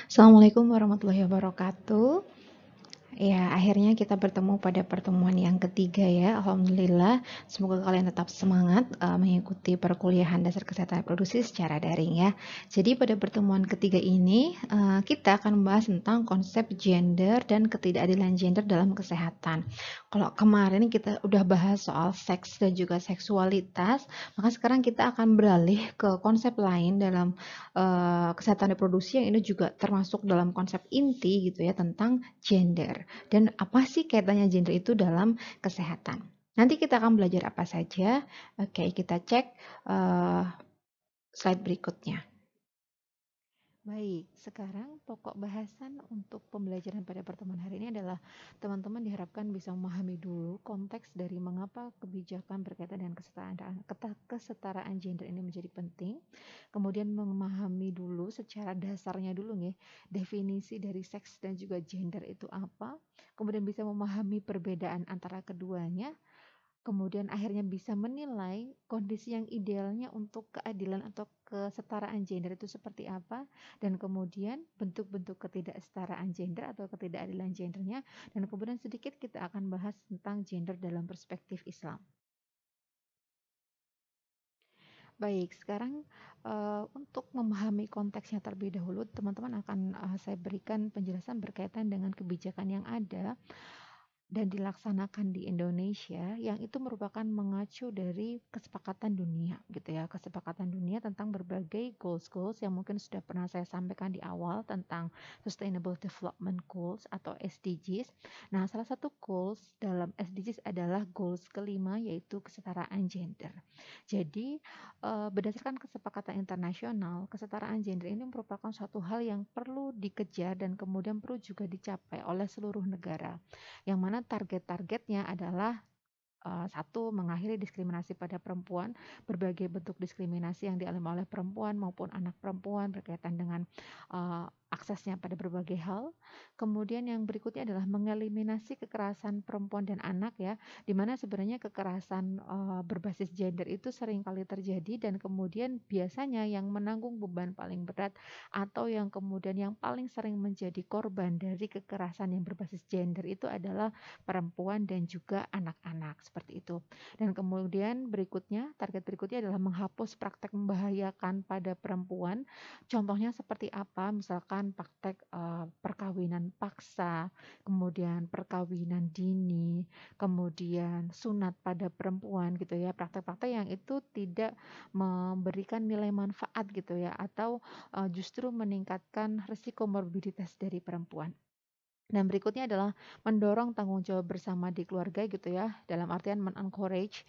Assalamualaikum warahmatullahi wabarakatuh. Ya, akhirnya kita bertemu pada pertemuan yang ketiga ya. Alhamdulillah, semoga kalian tetap semangat mengikuti perkuliahan dasar kesehatan reproduksi secara daring ya. Jadi pada pertemuan ketiga ini kita akan membahas tentang konsep gender dan ketidakadilan gender dalam kesehatan. Kalau kemarin kita udah bahas soal seks dan juga seksualitas, maka sekarang kita akan beralih ke konsep lain dalam kesehatan reproduksi yang ini juga termasuk dalam konsep inti gitu ya tentang gender. Dan apa sih kaitannya gender itu dalam kesehatan? Nanti kita akan belajar apa saja. Oke, kita cek slide berikutnya. Baik, sekarang pokok bahasan untuk pembelajaran pada pertemuan hari ini adalah teman-teman diharapkan bisa memahami dulu konteks dari mengapa kebijakan berkaitan dengan kesetaraan gender ini menjadi penting. Kemudian memahami dulu secara dasarnya dulu nih, definisi dari seks dan juga gender itu apa. Kemudian bisa memahami perbedaan antara keduanya. Kemudian akhirnya bisa menilai kondisi yang idealnya untuk keadilan atau kesetaraan gender itu seperti apa, dan kemudian bentuk-bentuk ketidaksetaraan gender atau ketidakadilan gendernya, dan kemudian sedikit kita akan bahas tentang gender dalam perspektif Islam. Baik, sekarang untuk memahami konteksnya terlebih dahulu, teman-teman akan saya berikan penjelasan berkaitan dengan kebijakan yang ada dan dilaksanakan di Indonesia yang itu merupakan mengacu dari kesepakatan dunia gitu ya, kesepakatan dunia tentang berbagai goals yang mungkin sudah pernah saya sampaikan di awal tentang Sustainable Development Goals atau SDGs. Nah, salah satu goals dalam SDGs adalah goals kelima, yaitu kesetaraan gender. Jadi berdasarkan kesepakatan internasional, kesetaraan gender ini merupakan suatu hal yang perlu dikejar dan kemudian perlu juga dicapai oleh seluruh negara, yang mana target-targetnya adalah satu, mengakhiri diskriminasi pada perempuan, berbagai bentuk diskriminasi yang dialami oleh perempuan maupun anak perempuan berkaitan dengan aksesnya pada berbagai hal. Kemudian yang berikutnya adalah mengeliminasi kekerasan perempuan dan anak ya, di mana sebenarnya kekerasan berbasis gender itu sering kali terjadi dan kemudian biasanya yang menanggung beban paling berat atau yang kemudian yang paling sering menjadi korban dari kekerasan yang berbasis gender itu adalah perempuan dan juga anak-anak seperti itu. Dan kemudian berikutnya, target berikutnya adalah menghapus praktek membahayakan pada perempuan. Contohnya seperti apa? Misalkan praktek perkawinan paksa, kemudian perkawinan dini, kemudian sunat pada perempuan gitu ya. Praktek-praktek yang itu tidak memberikan nilai manfaat gitu ya, atau justru meningkatkan risiko morbiditas dari perempuan. Dan berikutnya adalah mendorong tanggung jawab bersama di keluarga gitu ya, dalam artian men-encourage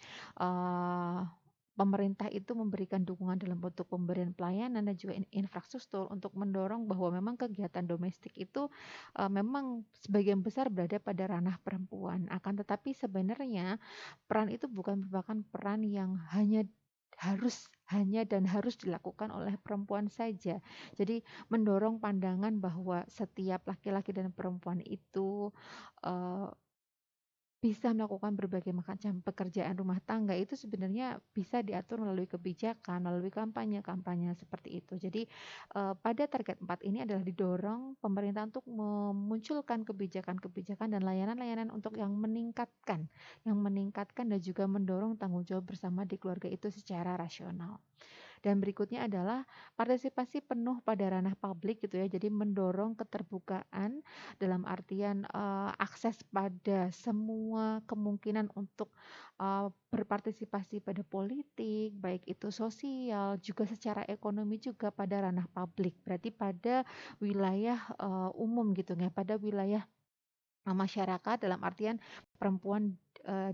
pemerintah itu memberikan dukungan dalam bentuk pemberian pelayanan dan juga infrastruktur untuk mendorong bahwa memang kegiatan domestik itu memang sebagian besar berada pada ranah perempuan. Akan tetapi sebenarnya peran itu bukan merupakan peran yang hanya dilakukan oleh perempuan saja. Jadi mendorong pandangan bahwa setiap laki-laki dan perempuan itu eh, bisa melakukan berbagai macam pekerjaan rumah tangga itu sebenarnya bisa diatur melalui kebijakan, melalui kampanye-kampanye seperti itu. Jadi pada target 4 ini adalah didorong pemerintah untuk memunculkan kebijakan-kebijakan dan layanan-layanan untuk yang meningkatkan dan juga mendorong tanggung jawab bersama di keluarga itu secara rasional. Dan berikutnya adalah partisipasi penuh pada ranah publik gitu ya. Jadi mendorong keterbukaan dalam artian akses pada semua kemungkinan untuk berpartisipasi pada politik, baik itu sosial, juga secara ekonomi juga pada ranah publik. Berarti pada wilayah umum gitu ya, pada wilayah masyarakat dalam artian perempuan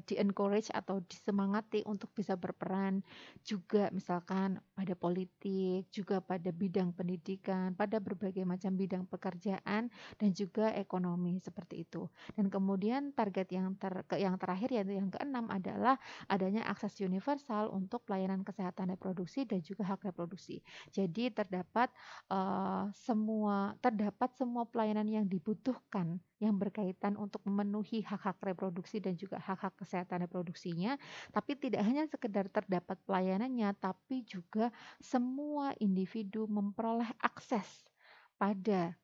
di-encourage atau disemangati untuk bisa berperan juga misalkan pada politik, juga pada bidang pendidikan, pada berbagai macam bidang pekerjaan dan juga ekonomi seperti itu. Dan kemudian target yang terakhir yaitu yang keenam adalah adanya akses universal untuk pelayanan kesehatan reproduksi dan juga hak reproduksi. Jadi terdapat semua pelayanan yang dibutuhkan yang berkaitan untuk memenuhi hak-hak reproduksi dan juga hak-hak kesehatan reproduksinya, tapi tidak hanya sekedar terdapat pelayanannya, tapi juga semua individu memperoleh akses pada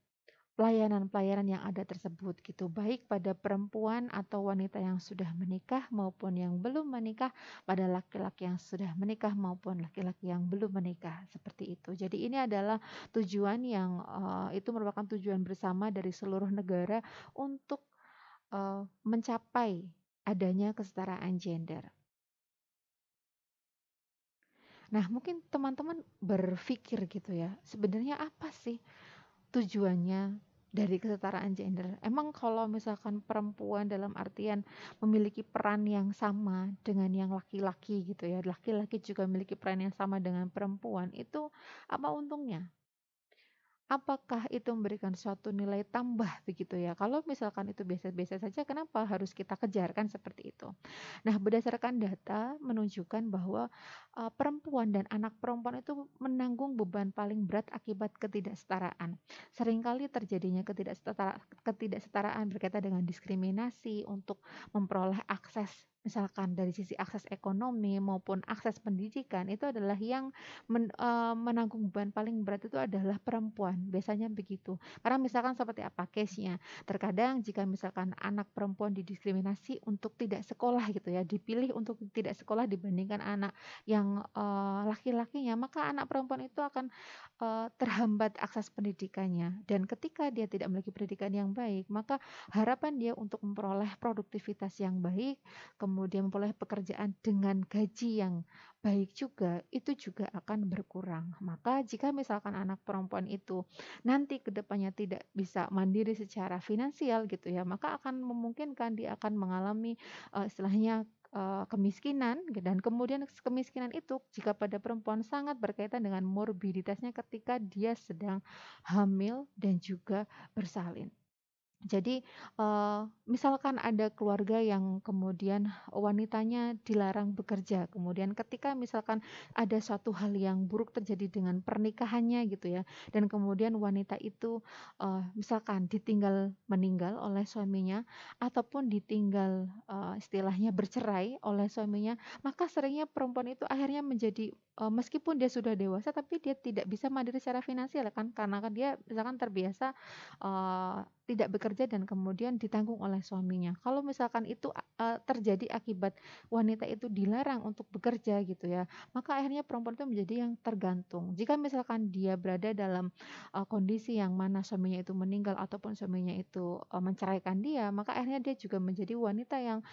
pelayanan-pelayanan yang ada tersebut gitu, baik pada perempuan atau wanita yang sudah menikah maupun yang belum menikah, pada laki-laki yang sudah menikah maupun laki-laki yang belum menikah, seperti itu. Jadi ini adalah tujuan yang itu merupakan tujuan bersama dari seluruh negara untuk mencapai adanya kesetaraan gender. Nah, mungkin teman-teman berpikir gitu ya, sebenarnya apa sih tujuannya dari kesetaraan gender? Emang kalau misalkan perempuan dalam artian memiliki peran yang sama dengan yang laki-laki gitu ya, laki-laki juga memiliki peran yang sama dengan perempuan, itu apa untungnya? Apakah itu memberikan suatu nilai tambah begitu ya? Kalau misalkan itu biasa-biasa saja, kenapa harus kita kejar kan seperti itu? Nah, berdasarkan data menunjukkan bahwa perempuan dan anak perempuan itu menanggung beban paling berat akibat ketidaksetaraan. Seringkali terjadinya ketidaksetaraan berkaitan dengan diskriminasi untuk memperoleh akses, misalkan dari sisi akses ekonomi maupun akses pendidikan, itu adalah yang menanggung beban paling berat itu adalah perempuan, biasanya begitu. Karena misalkan seperti apa case-nya, terkadang jika misalkan anak perempuan didiskriminasi untuk tidak sekolah gitu ya, dipilih untuk tidak sekolah dibandingkan anak yang laki-lakinya, maka anak perempuan itu akan terhambat akses pendidikannya. Dan ketika dia tidak memiliki pendidikan yang baik, maka harapan dia untuk memperoleh produktivitas yang baik, kemudian memperoleh pekerjaan dengan gaji yang baik juga, itu juga akan berkurang. Maka jika misalkan anak perempuan itu nanti ke depannya tidak bisa mandiri secara finansial gitu ya, maka akan memungkinkan dia akan mengalami istilahnya kemiskinan, dan kemudian kemiskinan itu jika pada perempuan sangat berkaitan dengan morbiditasnya ketika dia sedang hamil dan juga bersalin. Jadi, misalkan ada keluarga yang kemudian wanitanya dilarang bekerja, kemudian ketika misalkan ada suatu hal yang buruk terjadi dengan pernikahannya gitu ya, dan kemudian wanita itu, misalkan ditinggal meninggal oleh suaminya ataupun ditinggal, istilahnya bercerai oleh suaminya, maka seringnya perempuan itu akhirnya menjadi, meskipun dia sudah dewasa tapi dia tidak bisa mandiri secara finansial kan, karena kan dia misalkan terbiasa, tidak bekerja dan kemudian ditanggung oleh suaminya. Kalau misalkan itu terjadi akibat wanita itu dilarang untuk bekerja gitu ya, maka akhirnya perempuan itu menjadi yang tergantung. Jika misalkan dia berada dalam kondisi yang mana suaminya itu meninggal ataupun suaminya itu menceraikan dia, maka akhirnya dia juga menjadi wanita yang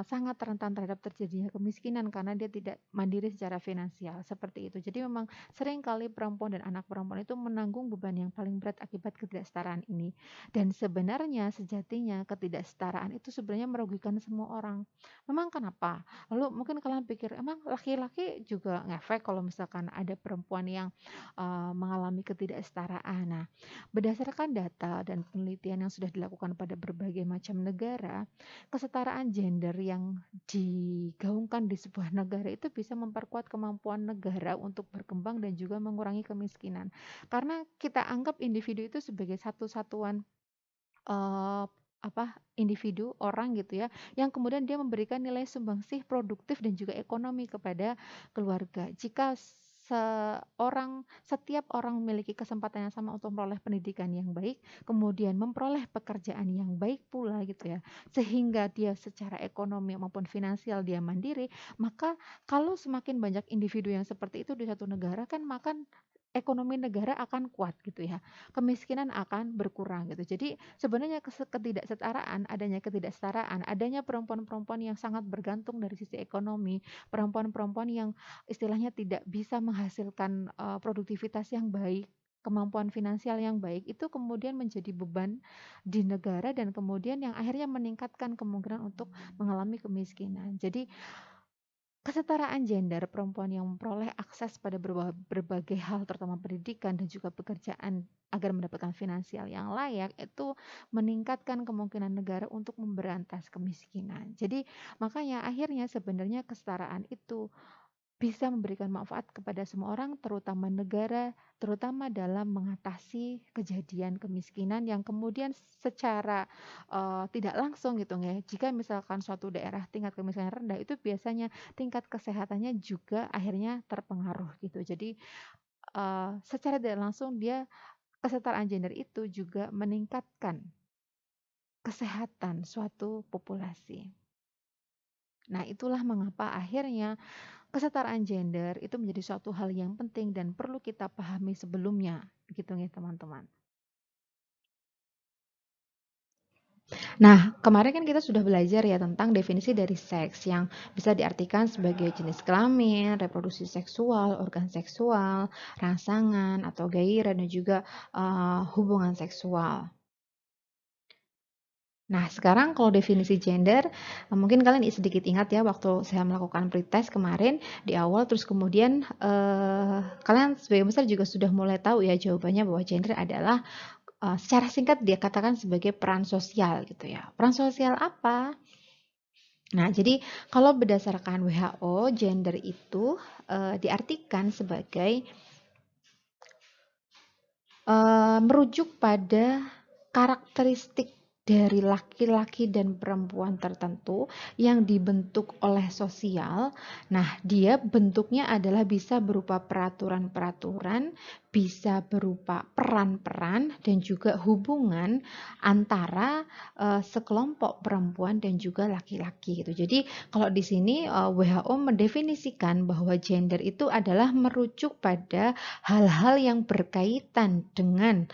sangat rentan terhadap terjadinya kemiskinan karena dia tidak mandiri secara finansial seperti itu. Jadi memang sering kali perempuan dan anak perempuan itu menanggung beban yang paling berat akibat ketidaksetaraan ini. Dan sebenarnya sejatinya ketidaksetaraan itu sebenarnya merugikan semua orang. Memang kenapa? Lalu mungkin kalian pikir, emang laki-laki juga ngefek kalau misalkan ada perempuan yang mengalami ketidaksetaraan. Nah, berdasarkan data dan penelitian yang sudah dilakukan pada berbagai macam negara, kesetaraan gender yang digaungkan di sebuah negara itu bisa memperkuat kemampuan negara untuk berkembang dan juga mengurangi kemiskinan. Karena kita anggap individu itu sebagai satu satuan eee, individu, orang gitu ya, yang kemudian dia memberikan nilai sumbangsih produktif dan juga ekonomi kepada keluarga. Jika setiap orang memiliki kesempatan yang sama untuk memperoleh pendidikan yang baik, kemudian memperoleh pekerjaan yang baik pula gitu ya, sehingga dia secara ekonomi maupun finansial dia mandiri, maka kalau semakin banyak individu yang seperti itu di satu negara kan maka ekonomi negara akan kuat gitu ya, kemiskinan akan berkurang gitu. Jadi sebenarnya adanya perempuan-perempuan yang sangat bergantung dari sisi ekonomi, perempuan-perempuan yang istilahnya tidak bisa menghasilkan produktivitas yang baik, kemampuan finansial yang baik, itu kemudian menjadi beban di negara dan kemudian yang akhirnya meningkatkan kemungkinan untuk mengalami kemiskinan. Jadi kesetaraan gender, perempuan yang memperoleh akses pada berbagai hal terutama pendidikan dan juga pekerjaan agar mendapatkan finansial yang layak, itu meningkatkan kemungkinan negara untuk memberantas kemiskinan. Jadi makanya akhirnya sebenarnya kesetaraan itu bisa memberikan manfaat kepada semua orang, terutama negara, terutama dalam mengatasi kejadian kemiskinan yang kemudian secara tidak langsung gitu ya. Jika misalkan suatu daerah tingkat kemiskinan rendah, itu biasanya tingkat kesehatannya juga akhirnya terpengaruh gitu. Jadi secara tidak langsung dia kesetaraan gender itu juga meningkatkan kesehatan suatu populasi. Nah, itulah mengapa akhirnya kesetaraan gender itu menjadi suatu hal yang penting dan perlu kita pahami sebelumnya, gitu ya teman-teman. Nah, kemarin kan kita sudah belajar ya tentang definisi dari seks yang bisa diartikan sebagai jenis kelamin, reproduksi seksual, organ seksual, rangsangan atau gairah dan juga hubungan seksual. Nah, sekarang kalau definisi gender, mungkin kalian sedikit ingat ya waktu saya melakukan pretest kemarin di awal, terus kemudian kalian sebagai besar juga sudah mulai tahu ya jawabannya bahwa gender adalah secara singkat dia katakan sebagai peran sosial gitu ya. Peran sosial apa? Nah, jadi kalau berdasarkan WHO, gender itu diartikan sebagai merujuk pada karakteristik dari laki-laki dan perempuan tertentu yang dibentuk oleh sosial. Nah, dia bentuknya adalah bisa berupa peraturan-peraturan, bisa berupa peran-peran, dan juga hubungan antara sekelompok perempuan dan juga laki-laki gitu. Jadi, kalau di sini WHO mendefinisikan bahwa gender itu adalah merujuk pada hal-hal yang berkaitan dengan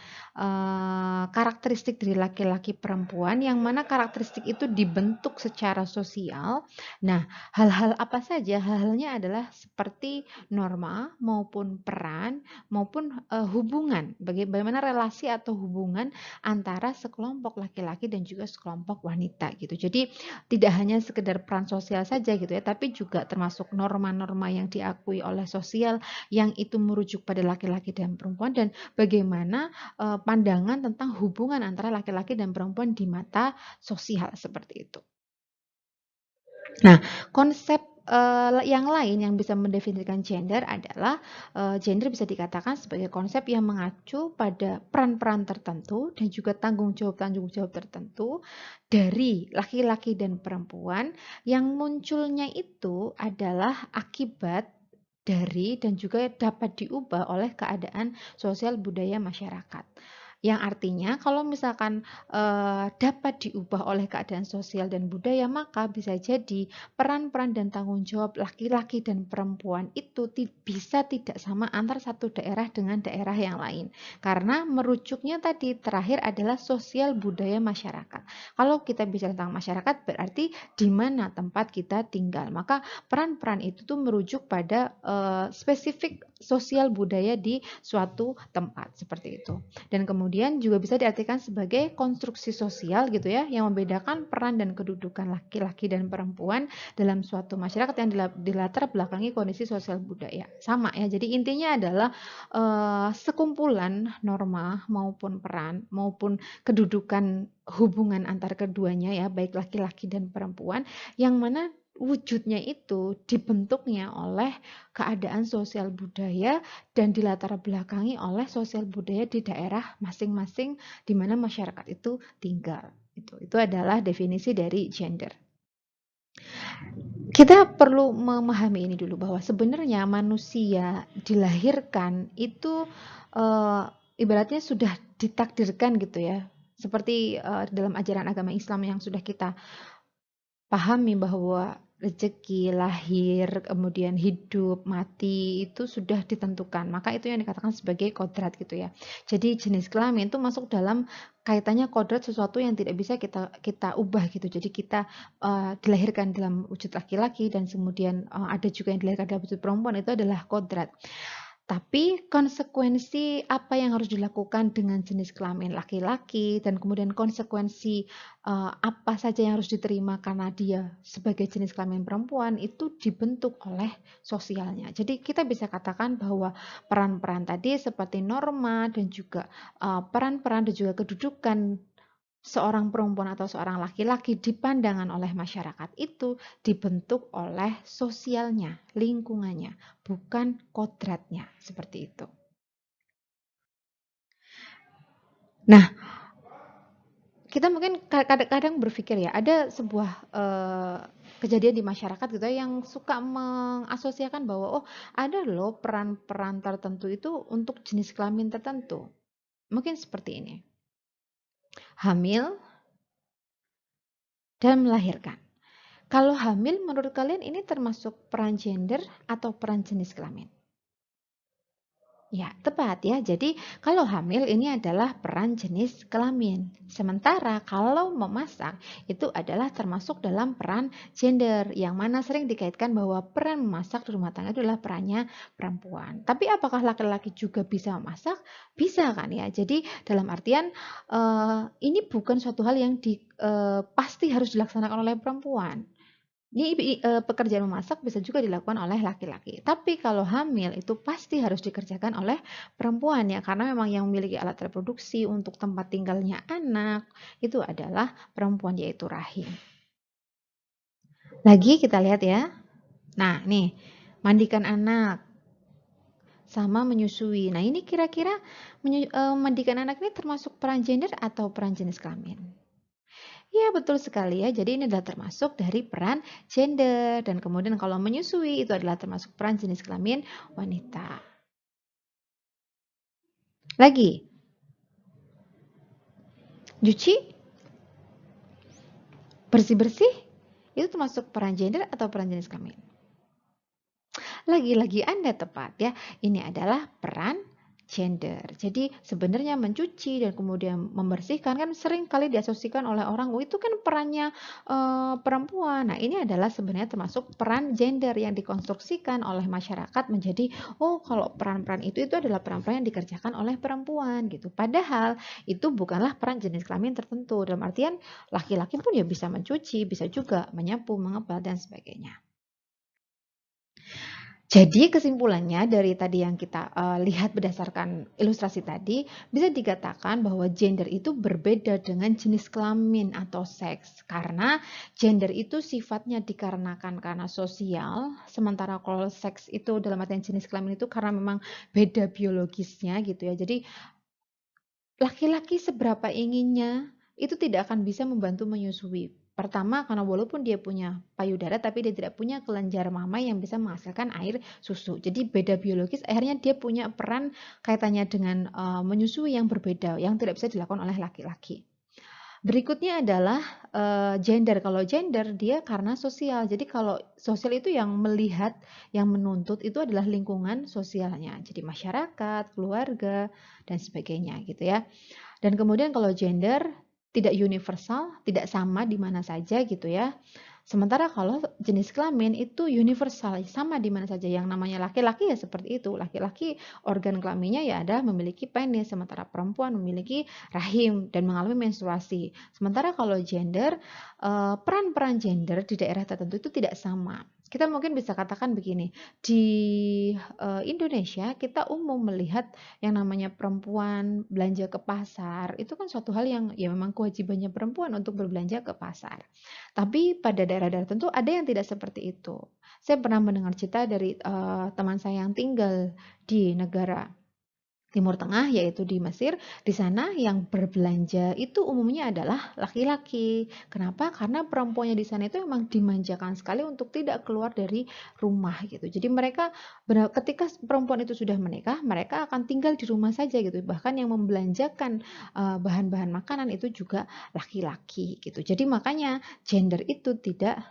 karakteristik dari laki-laki perempuan yang mana karakteristik itu dibentuk secara sosial. Nah, hal-hal apa saja? Hal-halnya adalah seperti norma maupun peran maupun hubungan. Bagaimana relasi atau hubungan antara sekelompok laki-laki dan juga sekelompok wanita gitu. Jadi tidak hanya sekedar peran sosial saja gitu ya, tapi juga termasuk norma-norma yang diakui oleh sosial yang itu merujuk pada laki-laki dan perempuan dan bagaimana pandangan tentang hubungan antara laki-laki dan perempuan di mata sosial seperti itu. Nah, konsep yang lain yang bisa mendefinisikan gender adalah gender bisa dikatakan sebagai konsep yang mengacu pada peran-peran tertentu dan juga tanggung jawab tertentu dari laki-laki dan perempuan yang munculnya itu adalah akibat dari dan juga dapat diubah oleh keadaan sosial budaya masyarakat. Yang artinya kalau misalkan dapat diubah oleh keadaan sosial dan budaya, maka bisa jadi peran-peran dan tanggung jawab laki-laki dan perempuan itu bisa tidak sama antar satu daerah dengan daerah yang lain. Karena merujuknya tadi terakhir adalah sosial budaya masyarakat. Kalau kita bicara tentang masyarakat berarti di mana tempat kita tinggal. Maka peran-peran itu tuh merujuk pada spesifik sosial budaya di suatu tempat seperti itu. Dan kemudian juga bisa diartikan sebagai konstruksi sosial gitu ya, yang membedakan peran dan kedudukan laki-laki dan perempuan dalam suatu masyarakat yang dilatar belakangi kondisi sosial budaya. Sama ya, jadi intinya adalah sekumpulan norma maupun peran maupun kedudukan hubungan antar keduanya ya, baik laki-laki dan perempuan, yang mana wujudnya itu dibentuknya oleh keadaan sosial budaya dan dilatar belakangi oleh sosial budaya di daerah masing-masing di mana masyarakat itu tinggal. Itu adalah definisi dari gender. Kita perlu memahami ini dulu bahwa sebenarnya manusia dilahirkan itu ibaratnya sudah ditakdirkan gitu ya. Seperti dalam ajaran agama Islam yang sudah kita pahami bahwa rezeki, lahir, kemudian hidup, mati itu sudah ditentukan. Maka itu yang dikatakan sebagai kodrat gitu ya. Jadi jenis kelamin itu masuk dalam kaitannya kodrat sesuatu yang tidak bisa kita ubah gitu. Jadi kita dilahirkan dalam wujud laki-laki dan kemudian ada juga yang dilahirkan dalam wujud perempuan, itu adalah kodrat. Tapi konsekuensi apa yang harus dilakukan dengan jenis kelamin laki-laki dan kemudian konsekuensi apa saja yang harus diterima karena dia sebagai jenis kelamin perempuan itu dibentuk oleh sosialnya. Jadi kita bisa katakan bahwa peran-peran tadi seperti norma dan juga peran-peran dan juga kedudukan seorang perempuan atau seorang laki-laki dipandangan oleh masyarakat itu dibentuk oleh sosialnya, lingkungannya, bukan kodratnya, seperti itu. Nah, kita mungkin kadang-kadang berpikir ya, ada sebuah kejadian di masyarakat gitu ya, yang suka mengasosiasikan bahwa oh ada loh peran-peran tertentu itu untuk jenis kelamin tertentu. Mungkin seperti ini. Hamil dan melahirkan. Kalau hamil, menurut kalian ini termasuk peran gender atau peran jenis kelamin? Ya, tepat ya. Jadi, kalau hamil ini adalah peran jenis kelamin. Sementara kalau memasak itu adalah termasuk dalam peran gender, yang mana sering dikaitkan bahwa peran memasak di rumah tangga itu adalah perannya perempuan. Tapi apakah laki-laki juga bisa memasak? Bisa kan ya. Jadi, dalam artian ini bukan suatu hal yang pasti harus dilaksanakan oleh perempuan. Ini pekerjaan memasak bisa juga dilakukan oleh laki-laki. Tapi kalau hamil itu pasti harus dikerjakan oleh perempuan ya, karena memang yang memiliki alat reproduksi untuk tempat tinggalnya anak itu adalah perempuan, yaitu rahim. Lagi kita lihat ya. Nah, nih, mandikan anak sama menyusui. Nah, ini kira-kira mandikan anak ini termasuk peran gender atau peran jenis kelamin? Ya, betul sekali ya. Jadi ini adalah termasuk dari peran gender. Dan kemudian kalau menyusui itu adalah termasuk peran jenis kelamin wanita. Lagi. Cuci? Bersih-bersih? Itu termasuk peran gender atau peran jenis kelamin? Lagi-lagi Anda tepat ya. Ini adalah peran gender. Jadi sebenarnya mencuci dan kemudian membersihkan kan sering kali diasosiasikan oleh orang, oh itu kan perannya perempuan. Nah, ini adalah sebenarnya termasuk peran gender yang dikonstruksikan oleh masyarakat menjadi, oh kalau peran-peran itu adalah peran-peran yang dikerjakan oleh perempuan gitu. Padahal itu bukanlah peran jenis kelamin tertentu. Dalam artian laki-laki pun ya bisa mencuci, bisa juga menyapu, mengepel dan sebagainya. Jadi kesimpulannya dari tadi yang kita lihat berdasarkan ilustrasi tadi, bisa dikatakan bahwa gender itu berbeda dengan jenis kelamin atau seks. Karena gender itu sifatnya dikarenakan karena sosial, sementara kalau seks itu dalam artian jenis kelamin itu karena memang beda biologisnya gitu ya. Jadi laki-laki seberapa inginnya itu tidak akan bisa membantu menyusui. Pertama, karena walaupun dia punya payudara, tapi dia tidak punya kelenjar mama yang bisa menghasilkan air susu. Jadi beda biologis, akhirnya dia punya peran kaitannya dengan menyusui yang berbeda, yang tidak bisa dilakukan oleh laki-laki. Berikutnya adalah gender. Kalau gender dia karena sosial. Jadi kalau sosial itu yang melihat, yang menuntut itu adalah lingkungan sosialnya. Jadi masyarakat, keluarga, dan sebagainya gitu ya. Dan kemudian kalau gender tidak universal, tidak sama di mana saja gitu ya. Sementara kalau jenis kelamin itu universal, sama di mana saja. Yang namanya laki-laki ya seperti itu. Laki-laki organ kelaminnya ya adalah memiliki penis, sementara perempuan memiliki rahim dan mengalami menstruasi. Sementara kalau gender, peran-peran gender di daerah tertentu itu tidak sama. Kita mungkin bisa katakan begini, di Indonesia kita umum melihat yang namanya perempuan belanja ke pasar, itu kan suatu hal yang ya memang kewajibannya perempuan untuk berbelanja ke pasar. Tapi pada daerah-daerah tertentu ada yang tidak seperti itu. Saya pernah mendengar cerita dari teman saya yang tinggal di negara Timur Tengah, yaitu di Mesir. Di sana yang berbelanja itu umumnya adalah laki-laki. Kenapa? Karena perempuannya di sana itu memang dimanjakan sekali untuk tidak keluar dari rumah gitu. Jadi mereka ketika perempuan itu sudah menikah, mereka akan tinggal di rumah saja gitu. Bahkan yang membelanjakan bahan-bahan makanan itu juga laki-laki gitu. Jadi makanya gender itu tidak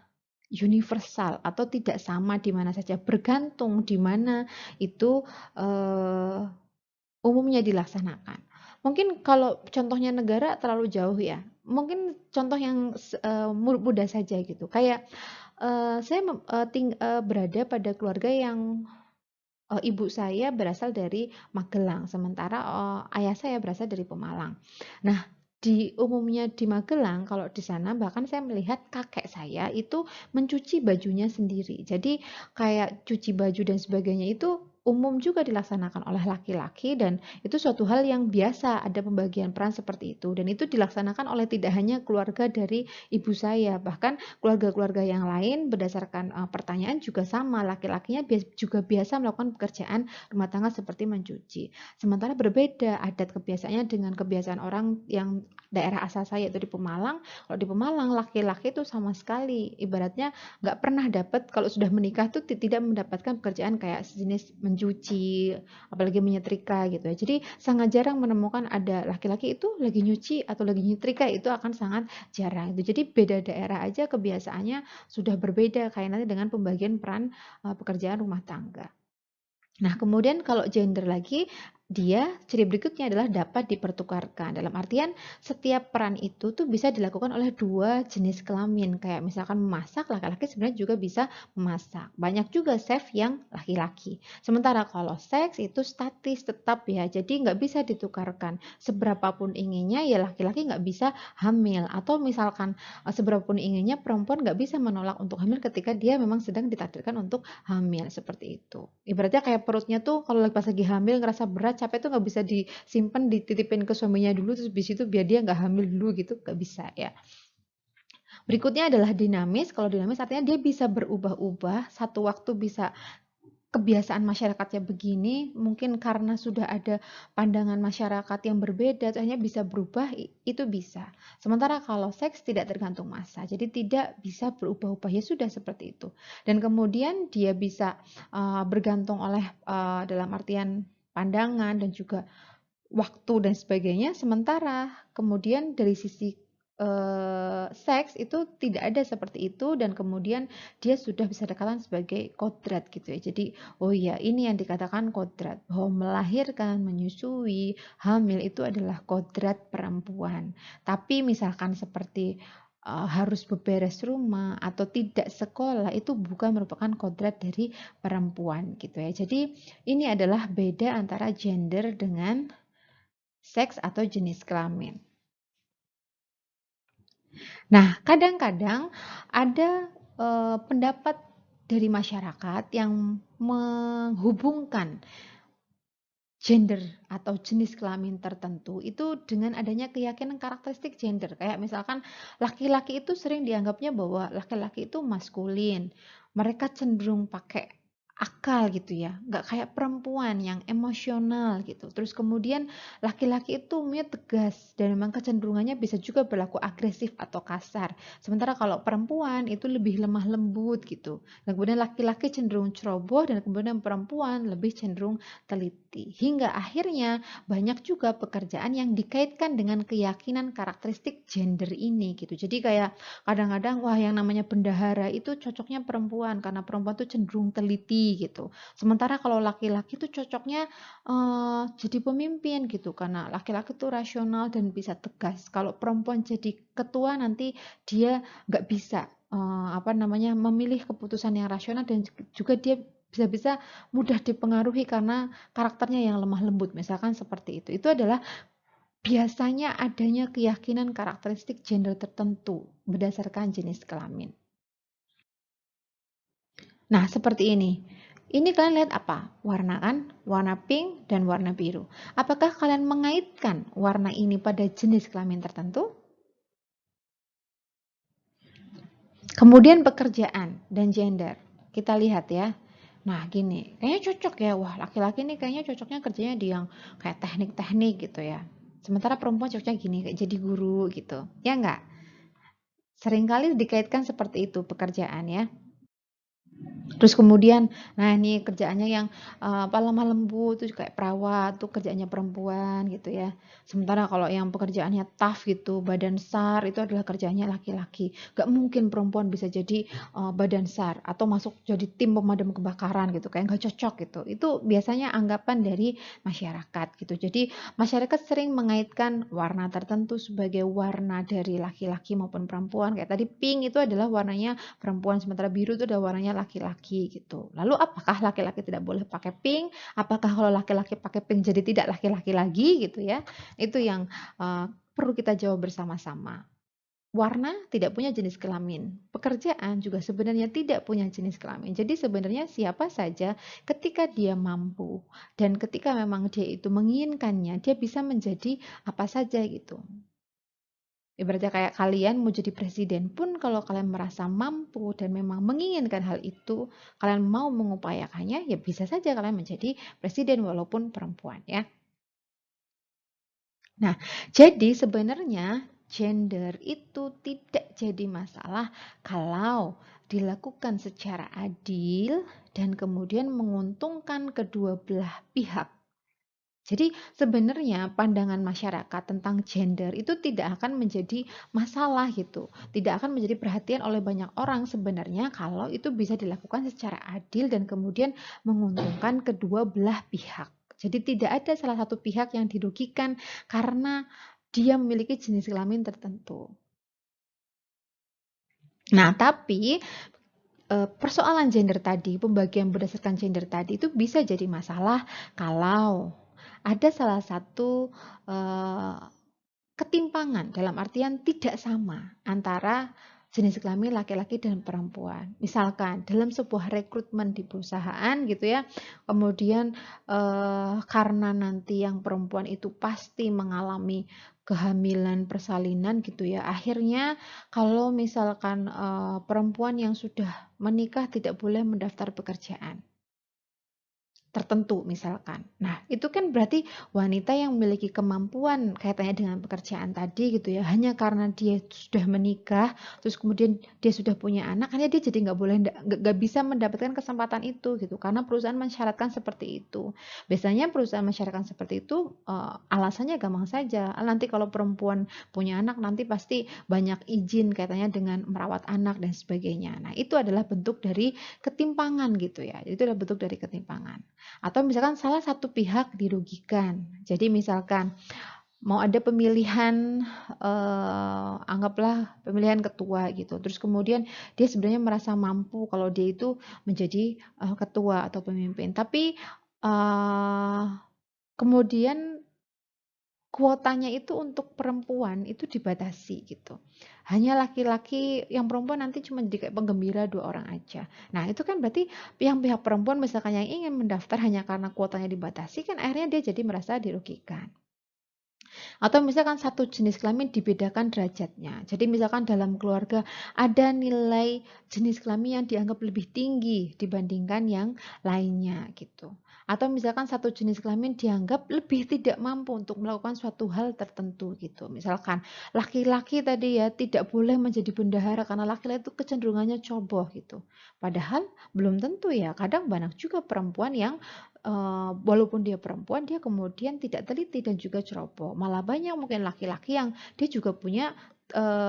universal atau tidak sama di mana saja, bergantung di mana itu umumnya dilaksanakan. Mungkin kalau contohnya negara terlalu jauh ya, mungkin contoh yang mudah saja gitu. Kayak saya berada pada keluarga yang ibu saya berasal dari Magelang, sementara ayah saya berasal dari Pemalang. Nah, di umumnya di Magelang, kalau di sana bahkan saya melihat kakek saya itu mencuci bajunya sendiri. Jadi kayak cuci baju dan sebagainya itu umum juga dilaksanakan oleh laki-laki dan itu suatu hal yang biasa, ada pembagian peran seperti itu dan itu dilaksanakan oleh tidak hanya keluarga dari ibu saya, bahkan keluarga-keluarga yang lain berdasarkan pertanyaan juga sama, laki-lakinya juga biasa melakukan pekerjaan rumah tangga seperti mencuci. Sementara berbeda adat kebiasaannya dengan kebiasaan orang yang daerah asal saya, yaitu di Pemalang. Kalau di Pemalang laki-laki itu sama sekali ibaratnya nggak pernah dapat, kalau sudah menikah tuh tidak mendapatkan pekerjaan kayak sejenis mencuci, apalagi menyetrika gitu ya. Jadi sangat jarang menemukan ada laki-laki itu lagi nyuci atau lagi nyetrika, itu akan sangat jarang itu. Jadi beda daerah aja kebiasaannya sudah berbeda kayak nanti dengan pembagian peran pekerjaan rumah tangga. Nah, kemudian kalau gender lagi, dia ciri berikutnya adalah dapat dipertukarkan. Dalam artian setiap peran itu tuh bisa dilakukan oleh dua jenis kelamin. Kayak misalkan memasak, laki-laki sebenarnya juga bisa memasak. Banyak juga chef yang laki-laki. Sementara kalau seks itu statis tetap ya, jadi nggak bisa ditukarkan. Seberapapun inginnya ya laki-laki nggak bisa hamil. Atau misalkan seberapapun inginnya perempuan nggak bisa menolak untuk hamil ketika dia memang sedang ditakdirkan untuk hamil, seperti itu. Ibaratnya kayak perutnya tuh kalau pas lagi hamil ngerasa berat, capek tuh nggak bisa disimpan, dititipin ke suaminya dulu terus habis itu biar dia nggak hamil dulu gitu, nggak bisa ya. Berikutnya adalah dinamis. Kalau dinamis artinya dia bisa berubah-ubah, satu waktu bisa kebiasaan masyarakatnya begini, mungkin karena sudah ada pandangan masyarakat yang berbeda, hanya bisa berubah, itu bisa. Sementara kalau seks tidak tergantung masa, jadi tidak bisa berubah-ubah, ya sudah seperti itu. Dan kemudian dia bisa bergantung oleh dalam artian pandangan dan juga waktu dan sebagainya. Sementara kemudian dari sisi seks itu tidak ada seperti itu, dan kemudian dia sudah bisa dikatakan sebagai kodrat gitu ya. Jadi oh iya, ini yang dikatakan kodrat, bahwa melahirkan, menyusui, hamil itu adalah kodrat perempuan. Tapi misalkan seperti harus beberes rumah atau tidak sekolah, itu bukan merupakan kodrat dari perempuan gitu ya. Jadi ini adalah beda antara gender dengan seks atau jenis kelamin. Nah, kadang-kadang ada pendapat dari masyarakat yang menghubungkan gender atau jenis kelamin tertentu itu dengan adanya keyakinan karakteristik gender. Kayak misalkan laki-laki itu sering dianggapnya bahwa laki-laki itu maskulin. Mereka cenderung pakai akal gitu ya, nggak kayak perempuan yang emosional gitu. Terus kemudian laki-laki itu tegas dan memang kecenderungannya bisa juga berlaku agresif atau kasar. Sementara kalau perempuan itu lebih lemah lembut gitu. Dan kemudian laki-laki cenderung ceroboh dan kemudian perempuan lebih cenderung teliti. Hingga akhirnya banyak juga pekerjaan yang dikaitkan dengan keyakinan karakteristik gender ini gitu. Jadi kayak kadang-kadang wah yang namanya bendahara itu cocoknya perempuan karena perempuan tuh cenderung teliti gitu. Sementara kalau laki-laki tuh cocoknya jadi pemimpin gitu karena laki-laki tuh rasional dan bisa tegas. Kalau perempuan jadi ketua nanti dia nggak bisa memilih keputusan yang rasional, dan juga dia bisa-bisa mudah dipengaruhi karena karakternya yang lemah lembut, misalkan seperti itu. Itu adalah biasanya adanya keyakinan karakteristik gender tertentu berdasarkan jenis kelamin. Nah, seperti ini. Ini kalian lihat apa? Warna kan? Warna pink dan warna biru. Apakah kalian mengaitkan warna ini pada jenis kelamin tertentu? Kemudian pekerjaan dan gender. Kita lihat ya. Nah, gini, kayaknya cocok ya. Wah, laki-laki nih kayaknya cocoknya kerjanya di yang kayak teknik-teknik gitu ya. Sementara perempuan cocoknya gini, kayak jadi guru gitu. Ya enggak? Seringkali dikaitkan seperti itu pekerjaan ya. Terus kemudian, nah ini kerjaannya yang lemah lembut tuh kayak perawat tuh kerjaannya perempuan gitu ya. Sementara kalau yang pekerjaannya tough gitu, badan SAR itu adalah kerjaannya laki-laki. Gak mungkin perempuan bisa jadi badan SAR atau masuk jadi tim pemadam kebakaran gitu, kayak gak cocok gitu. Itu biasanya anggapan dari masyarakat gitu. Jadi masyarakat sering mengaitkan warna tertentu sebagai warna dari laki-laki maupun perempuan. Kayak tadi pink itu adalah warnanya perempuan, sementara biru itu adalah warnanya laki-laki gitu. Lalu apakah laki-laki tidak boleh pakai pink? Apakah kalau laki-laki pakai pink jadi tidak laki-laki lagi gitu ya? Itu yang perlu kita jawab bersama-sama. Warna tidak punya jenis kelamin. Pekerjaan juga sebenarnya tidak punya jenis kelamin. Jadi sebenarnya siapa saja ketika dia mampu dan ketika memang dia itu menginginkannya, dia bisa menjadi apa saja gitu. Ibaratnya kayak kalian mau jadi presiden pun kalau kalian merasa mampu dan memang menginginkan hal itu, kalian mau mengupayakannya, ya bisa saja kalian menjadi presiden walaupun perempuan ya. Nah, jadi sebenarnya gender itu tidak jadi masalah kalau dilakukan secara adil dan kemudian menguntungkan kedua belah pihak. Jadi sebenarnya pandangan masyarakat tentang gender itu tidak akan menjadi masalah gitu. Tidak akan menjadi perhatian oleh banyak orang sebenarnya kalau itu bisa dilakukan secara adil dan kemudian menguntungkan kedua belah pihak. Jadi tidak ada salah satu pihak yang dirugikan karena dia memiliki jenis kelamin tertentu. Nah, tapi persoalan gender tadi, pembagian berdasarkan gender tadi itu bisa jadi masalah kalau ada salah satu eh, ketimpangan dalam artian tidak sama antara jenis kelamin laki-laki dan perempuan. Misalkan dalam sebuah rekrutmen di perusahaan gitu ya, kemudian karena nanti yang perempuan itu pasti mengalami kehamilan persalinan gitu ya. Akhirnya kalau misalkan perempuan yang sudah menikah tidak boleh mendaftar pekerjaan tertentu misalkan. Nah, itu kan berarti wanita yang memiliki kemampuan kaitannya dengan pekerjaan tadi gitu ya, hanya karena dia sudah menikah, terus kemudian dia sudah punya anak, hanya dia jadi nggak boleh nggak bisa mendapatkan kesempatan itu gitu, karena perusahaan mensyaratkan seperti itu. Biasanya perusahaan mensyaratkan seperti itu alasannya gampang saja. Nanti kalau perempuan punya anak nanti pasti banyak izin kaitannya dengan merawat anak dan sebagainya. Nah, itu adalah bentuk dari ketimpangan gitu ya. Itu adalah bentuk dari ketimpangan. Atau misalkan salah satu pihak dirugikan. Jadi misalkan mau ada pemilihan anggaplah pemilihan ketua gitu. Terus kemudian dia sebenarnya merasa mampu kalau dia itu menjadi ketua atau pemimpin. Tapi kemudian kuotanya itu untuk perempuan itu dibatasi gitu. Hanya laki-laki, yang perempuan nanti cuma jadi kayak penggembira 2 orang aja. Nah, itu kan berarti pihak perempuan misalkan yang ingin mendaftar hanya karena kuotanya dibatasi kan akhirnya dia jadi merasa dirugikan. Atau misalkan satu jenis kelamin dibedakan derajatnya. Jadi misalkan dalam keluarga ada nilai jenis kelamin yang dianggap lebih tinggi dibandingkan yang lainnya gitu. Atau misalkan satu jenis kelamin dianggap lebih tidak mampu untuk melakukan suatu hal tertentu gitu. Misalkan laki-laki tadi ya tidak boleh menjadi bendahara karena laki-laki itu kecenderungannya coboh gitu. Padahal belum tentu ya. Kadang banyak juga perempuan yang walaupun dia perempuan, dia kemudian tidak teliti dan juga ceroboh. Malah banyak mungkin laki-laki yang dia juga punya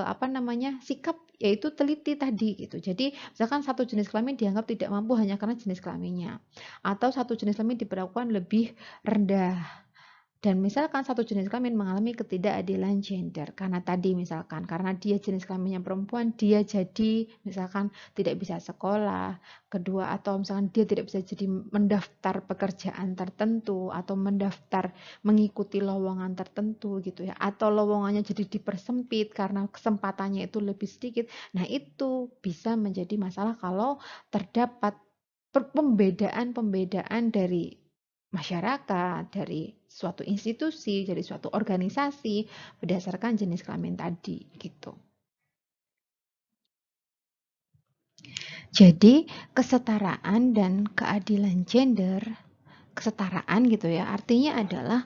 apa namanya sikap yaitu teliti tadi gitu. Jadi misalkan satu jenis kelamin dianggap tidak mampu hanya karena jenis kelaminnya, atau satu jenis kelamin diperlakukan lebih rendah. Dan misalkan satu jenis kelamin mengalami ketidakadilan gender karena tadi misalkan karena dia jenis kelaminnya perempuan dia jadi misalkan tidak bisa sekolah, kedua atau misalkan dia tidak bisa jadi mendaftar pekerjaan tertentu atau mendaftar mengikuti lowongan tertentu gitu ya atau lowongannya jadi dipersempit karena kesempatannya itu lebih sedikit. Nah, itu bisa menjadi masalah kalau terdapat pembedaan-pembedaan dari masyarakat, dari suatu institusi, dari suatu organisasi berdasarkan jenis kelamin tadi gitu. Jadi kesetaraan dan keadilan gender, kesetaraan gitu ya, artinya adalah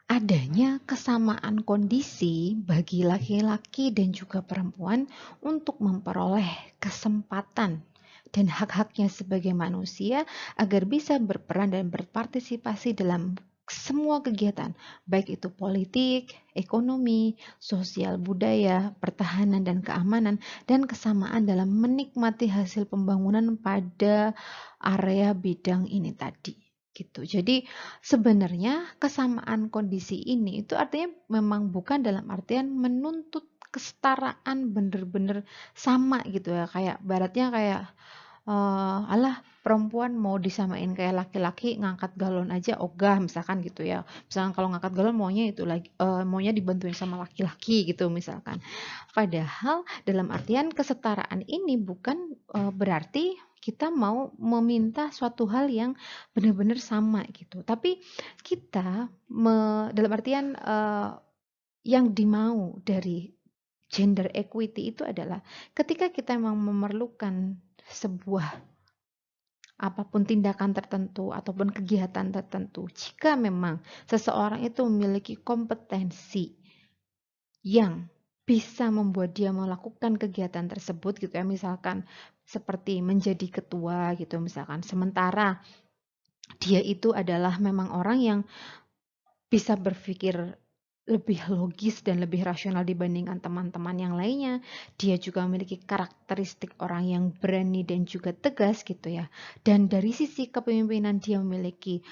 adanya kesamaan kondisi bagi laki-laki dan juga perempuan untuk memperoleh kesempatan dan hak-haknya sebagai manusia agar bisa berperan dan berpartisipasi dalam semua kegiatan, baik itu politik, ekonomi, sosial, budaya, pertahanan dan keamanan, dan kesamaan dalam menikmati hasil pembangunan pada area bidang ini tadi. Gitu. Jadi sebenarnya kesamaan kondisi ini itu artinya memang bukan dalam artian menuntut kesetaraan bener-bener sama gitu ya kayak baratnya kayak alah perempuan mau disamain kayak laki-laki ngangkat galon aja ogah misalkan gitu ya. Misalkan kalau ngangkat galon maunya itu lagi maunya dibantuin sama laki-laki gitu misalkan. Padahal dalam artian kesetaraan ini bukan berarti kita mau meminta suatu hal yang benar-benar sama gitu. Tapi kita dalam artian yang dimau dari gender equity itu adalah ketika kita memang memerlukan sebuah apapun tindakan tertentu ataupun kegiatan tertentu, jika memang seseorang itu memiliki kompetensi yang bisa membuat dia melakukan kegiatan tersebut gitu ya, misalkan seperti menjadi ketua gitu misalkan. Sementara dia itu adalah memang orang yang bisa berpikir lebih logis dan lebih rasional dibandingkan teman-teman yang lainnya. Dia juga memiliki karakteristik orang yang berani dan juga tegas gitu ya. Dan dari sisi kepemimpinan dia memiliki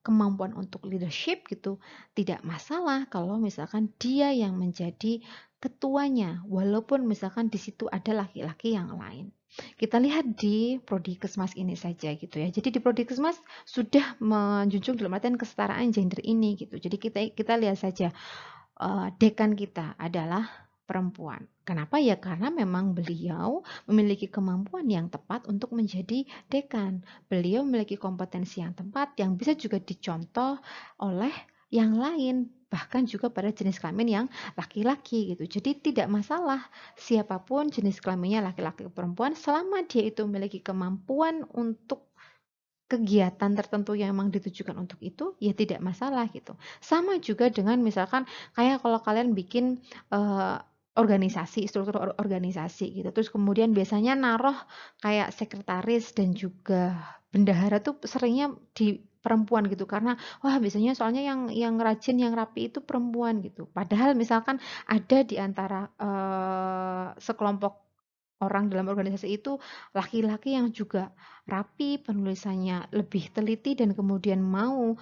kemampuan untuk leadership gitu. Tidak masalah kalau misalkan dia yang menjadi ketuanya, walaupun misalkan di situ ada laki-laki yang lain. Kita lihat di Prodikesmas ini saja gitu ya. Jadi di Prodikesmas sudah menjunjung dalam artian kesetaraan gender ini gitu. Jadi kita lihat saja dekan kita adalah perempuan. Kenapa ya? Karena memang beliau memiliki kemampuan yang tepat untuk menjadi dekan. Beliau memiliki kompetensi yang tepat yang bisa juga dicontoh oleh yang lain, bahkan juga pada jenis kelamin yang laki-laki gitu. Jadi tidak masalah siapapun jenis kelaminnya laki-laki atau perempuan selama dia itu memiliki kemampuan untuk kegiatan tertentu yang memang ditujukan untuk itu, ya tidak masalah gitu. Sama juga dengan misalkan kayak kalau kalian bikin organisasi, struktur organisasi gitu. Terus kemudian biasanya naruh kayak sekretaris dan juga bendahara tuh seringnya di perempuan gitu karena wah biasanya soalnya yang rajin yang rapi itu perempuan gitu. Padahal misalkan ada di antara sekelompok orang dalam organisasi itu laki-laki yang juga rapi, penulisannya lebih teliti dan kemudian mau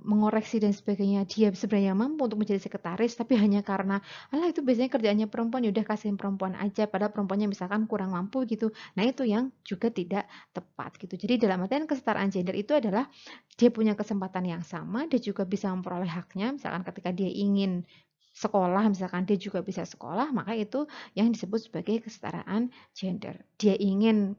mengoreksi dan sebagainya. Dia sebenarnya mampu untuk menjadi sekretaris, tapi hanya karena, alah itu biasanya kerjaannya perempuan, yaudah kasihin perempuan aja, padahal perempuannya misalkan kurang mampu gitu. Nah itu yang juga tidak tepat gitu. Jadi dalam artian kesetaraan gender itu adalah dia punya kesempatan yang sama, dia juga bisa memperoleh haknya, misalkan ketika dia ingin sekolah, misalkan dia juga bisa sekolah, maka itu yang disebut sebagai kesetaraan gender. Dia ingin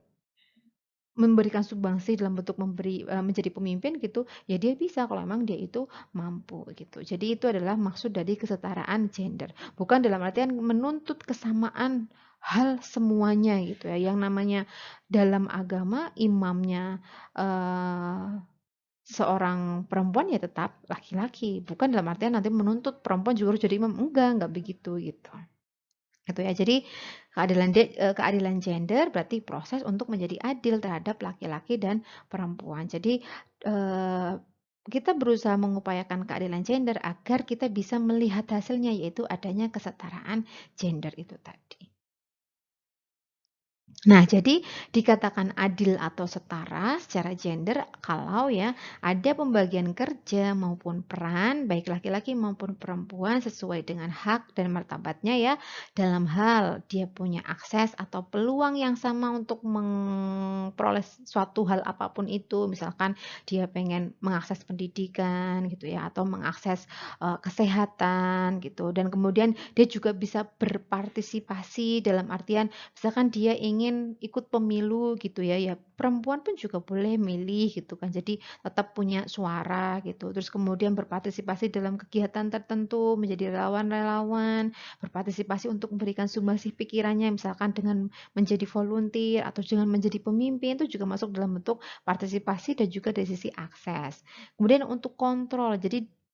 memberikan sumbangsi dalam bentuk menjadi pemimpin gitu, ya dia bisa kalau memang dia itu mampu gitu. Jadi itu adalah maksud dari kesetaraan gender. Bukan dalam artian menuntut kesamaan hal semuanya gitu ya. Yang namanya dalam agama imamnya seorang perempuan ya tetap laki-laki. Bukan dalam artian nanti menuntut perempuan juga harus jadi imam. Enggak begitu gitu. Gitu ya. Jadi keadilan gender berarti proses untuk menjadi adil terhadap laki-laki dan perempuan. Jadi kita berusaha mengupayakan keadilan gender agar kita bisa melihat hasilnya yaitu adanya kesetaraan gender itu tadi. Nah, jadi dikatakan adil atau setara secara gender kalau ya ada pembagian kerja maupun peran baik laki-laki maupun perempuan sesuai dengan hak dan martabatnya ya dalam hal dia punya akses atau peluang yang sama untuk memperoleh suatu hal apapun itu misalkan dia pengen mengakses pendidikan gitu ya atau mengakses kesehatan gitu dan kemudian dia juga bisa berpartisipasi dalam artian misalkan dia ingin ikut pemilu gitu ya, ya perempuan pun juga boleh milih gitu kan. Jadi tetap punya suara gitu. Terus kemudian berpartisipasi dalam kegiatan tertentu, menjadi relawan-relawan, berpartisipasi untuk memberikan sumbangsi pikirannya misalkan dengan menjadi volunteer atau dengan menjadi pemimpin itu juga masuk dalam bentuk partisipasi dan juga dari sisi akses. Kemudian untuk kontrol. Jadi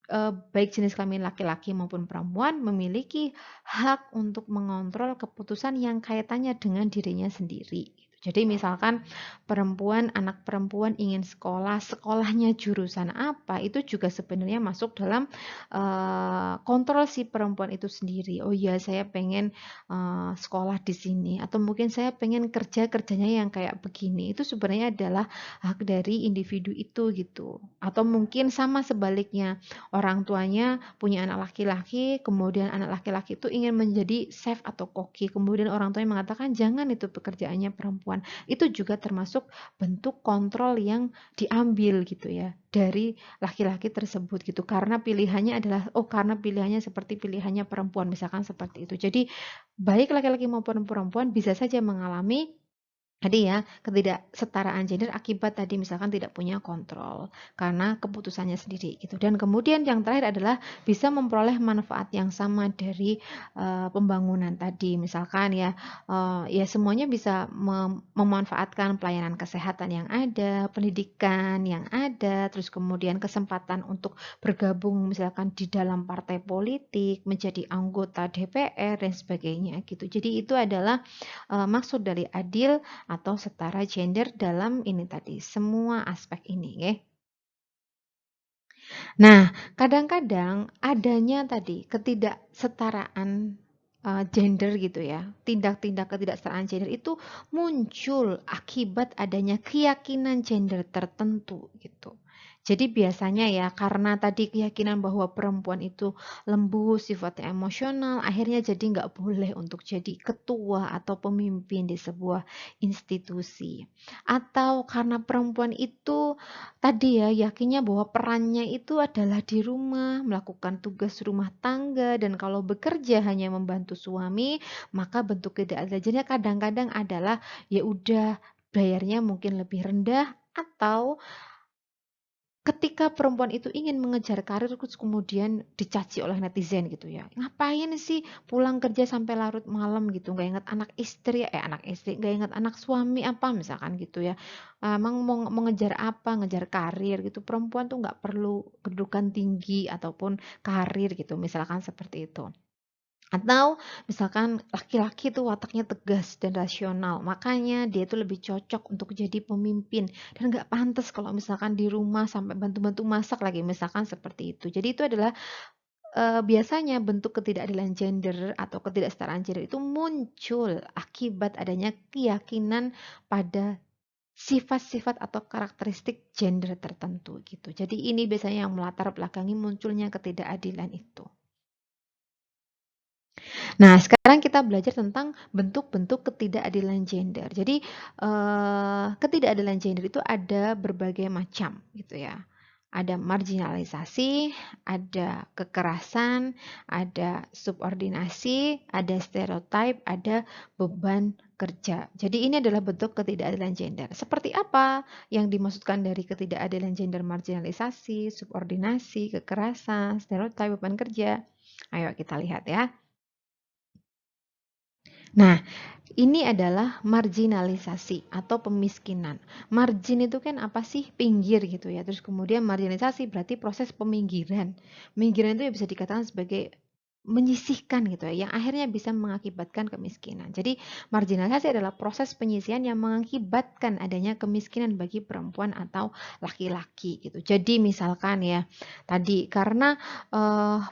baik jenis kelamin laki-laki maupun perempuan memiliki hak untuk mengontrol keputusan yang kaitannya dengan dirinya sendiri. Jadi misalkan anak perempuan ingin sekolah, sekolahnya jurusan apa, itu juga sebenarnya masuk dalam kontrol si perempuan itu sendiri. Oh iya, saya pengen sekolah di sini, atau mungkin saya pengen kerjanya yang kayak begini. Itu sebenarnya adalah hak dari individu itu gitu. Atau mungkin sama sebaliknya, orang tuanya punya anak laki-laki, kemudian anak laki-laki itu ingin menjadi chef atau koki, kemudian orang tuanya mengatakan jangan itu pekerjaannya perempuan. Itu juga termasuk bentuk kontrol yang diambil gitu ya dari laki-laki tersebut gitu karena pilihannya adalah karena pilihannya seperti pilihannya perempuan misalkan seperti itu. Jadi baik laki-laki maupun perempuan bisa saja mengalami Tadi ya, ketidaksetaraan gender akibat tadi misalkan tidak punya kontrol karena keputusannya sendiri gitu. Dan kemudian yang terakhir adalah bisa memperoleh manfaat yang sama dari pembangunan tadi. Misalkan ya, ya semuanya bisa memanfaatkan pelayanan kesehatan yang ada, pendidikan yang ada, terus kemudian kesempatan untuk bergabung misalkan di dalam partai politik, menjadi anggota DPR dan sebagainya gitu. Jadi itu adalah maksud dari adil atau setara gender dalam ini tadi, semua aspek ini ya. Nah, kadang-kadang adanya tadi ketidaksetaraan gender gitu ya, tindak-tindak ketidaksetaraan gender itu muncul akibat adanya keyakinan gender tertentu gitu. Jadi biasanya ya karena tadi keyakinan bahwa perempuan itu lembut, sifatnya emosional, akhirnya jadi nggak boleh untuk jadi ketua atau pemimpin di sebuah institusi. Atau karena perempuan itu tadi ya, yakinnya bahwa perannya itu adalah di rumah, melakukan tugas rumah tangga, dan kalau bekerja hanya membantu suami, maka bentuk ketidakadilannya kadang-kadang adalah ya udah bayarnya mungkin lebih rendah atau ketika perempuan itu ingin mengejar karir terus kemudian dicaci oleh netizen gitu ya. Ngapain sih pulang kerja sampai larut malam gitu, nggak ingat anak istri, nggak ingat anak suami apa misalkan gitu ya. Emang mau mengejar apa, ngejar karir gitu. Perempuan tuh nggak perlu kedudukan tinggi ataupun karir gitu, misalkan seperti itu. Atau misalkan laki-laki itu wataknya tegas dan rasional, makanya dia itu lebih cocok untuk jadi pemimpin dan nggak pantas kalau misalkan di rumah sampai bantu-bantu masak lagi, misalkan seperti itu. Jadi itu adalah biasanya bentuk ketidakadilan gender atau ketidaksetaraan gender itu muncul akibat adanya keyakinan pada sifat-sifat atau karakteristik gender tertentu gitu. Jadi ini biasanya yang melatar belakangi munculnya ketidakadilan itu. Nah, sekarang kita belajar tentang bentuk-bentuk ketidakadilan gender. Jadi, ketidakadilan gender itu ada berbagai macam gitu ya. Ada marginalisasi, ada kekerasan, ada subordinasi, ada stereotip, ada beban kerja. Jadi ini adalah bentuk ketidakadilan gender. Seperti apa yang dimaksudkan dari ketidakadilan gender, marginalisasi, subordinasi, kekerasan, stereotip, beban kerja? Ayo kita lihat ya. Nah, ini adalah marginalisasi atau pemiskinan. Margin itu kan apa sih? Pinggir gitu ya. Terus kemudian marginalisasi berarti proses peminggiran. Peminggiran itu ya bisa dikatakan sebagai menyisihkan gitu ya, yang akhirnya bisa mengakibatkan kemiskinan. Jadi marginalisasi adalah proses penyisihan yang mengakibatkan adanya kemiskinan bagi perempuan atau laki-laki gitu. Jadi misalkan ya, tadi karena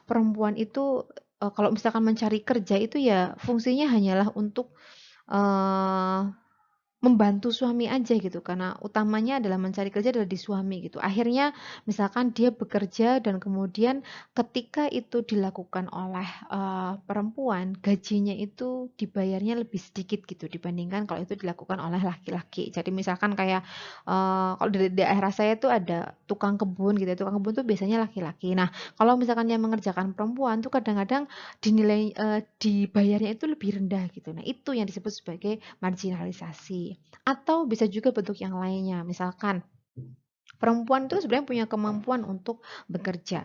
perempuan itu kalau misalkan mencari kerja itu ya fungsinya hanyalah untuk eee, membantu suami aja gitu, karena utamanya adalah mencari kerja adalah di suami gitu. Akhirnya misalkan dia bekerja dan kemudian ketika itu dilakukan oleh, perempuan, gajinya itu dibayarnya lebih sedikit gitu dibandingkan kalau itu dilakukan oleh laki-laki. Jadi misalkan kayak, kalau di daerah saya tuh ada tukang kebun gitu ya, tukang kebun tuh biasanya laki-laki. Nah, kalau misalkan yang mengerjakan perempuan tuh kadang-kadang dibayarnya itu lebih rendah gitu. Nah, itu yang disebut sebagai marginalisasi. Atau bisa juga bentuk yang lainnya, misalkan perempuan itu sebenarnya punya kemampuan untuk bekerja.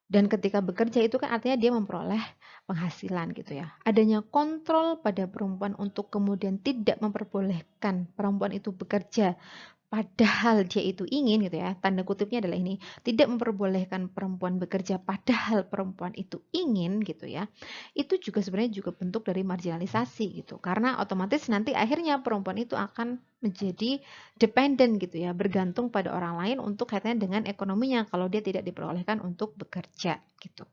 Dan ketika bekerja itu kan artinya dia memperoleh penghasilan gitu ya. Adanya kontrol pada perempuan untuk kemudian tidak memperbolehkan perempuan itu bekerja padahal dia itu ingin gitu ya, tanda kutipnya adalah ini, tidak memperbolehkan perempuan bekerja padahal perempuan itu ingin gitu ya, itu juga sebenarnya juga bentuk dari marginalisasi gitu. Karena otomatis nanti akhirnya perempuan itu akan menjadi dependen gitu ya, bergantung pada orang lain untuk kaitannya dengan ekonominya kalau dia tidak diperbolehkan untuk bekerja gitu.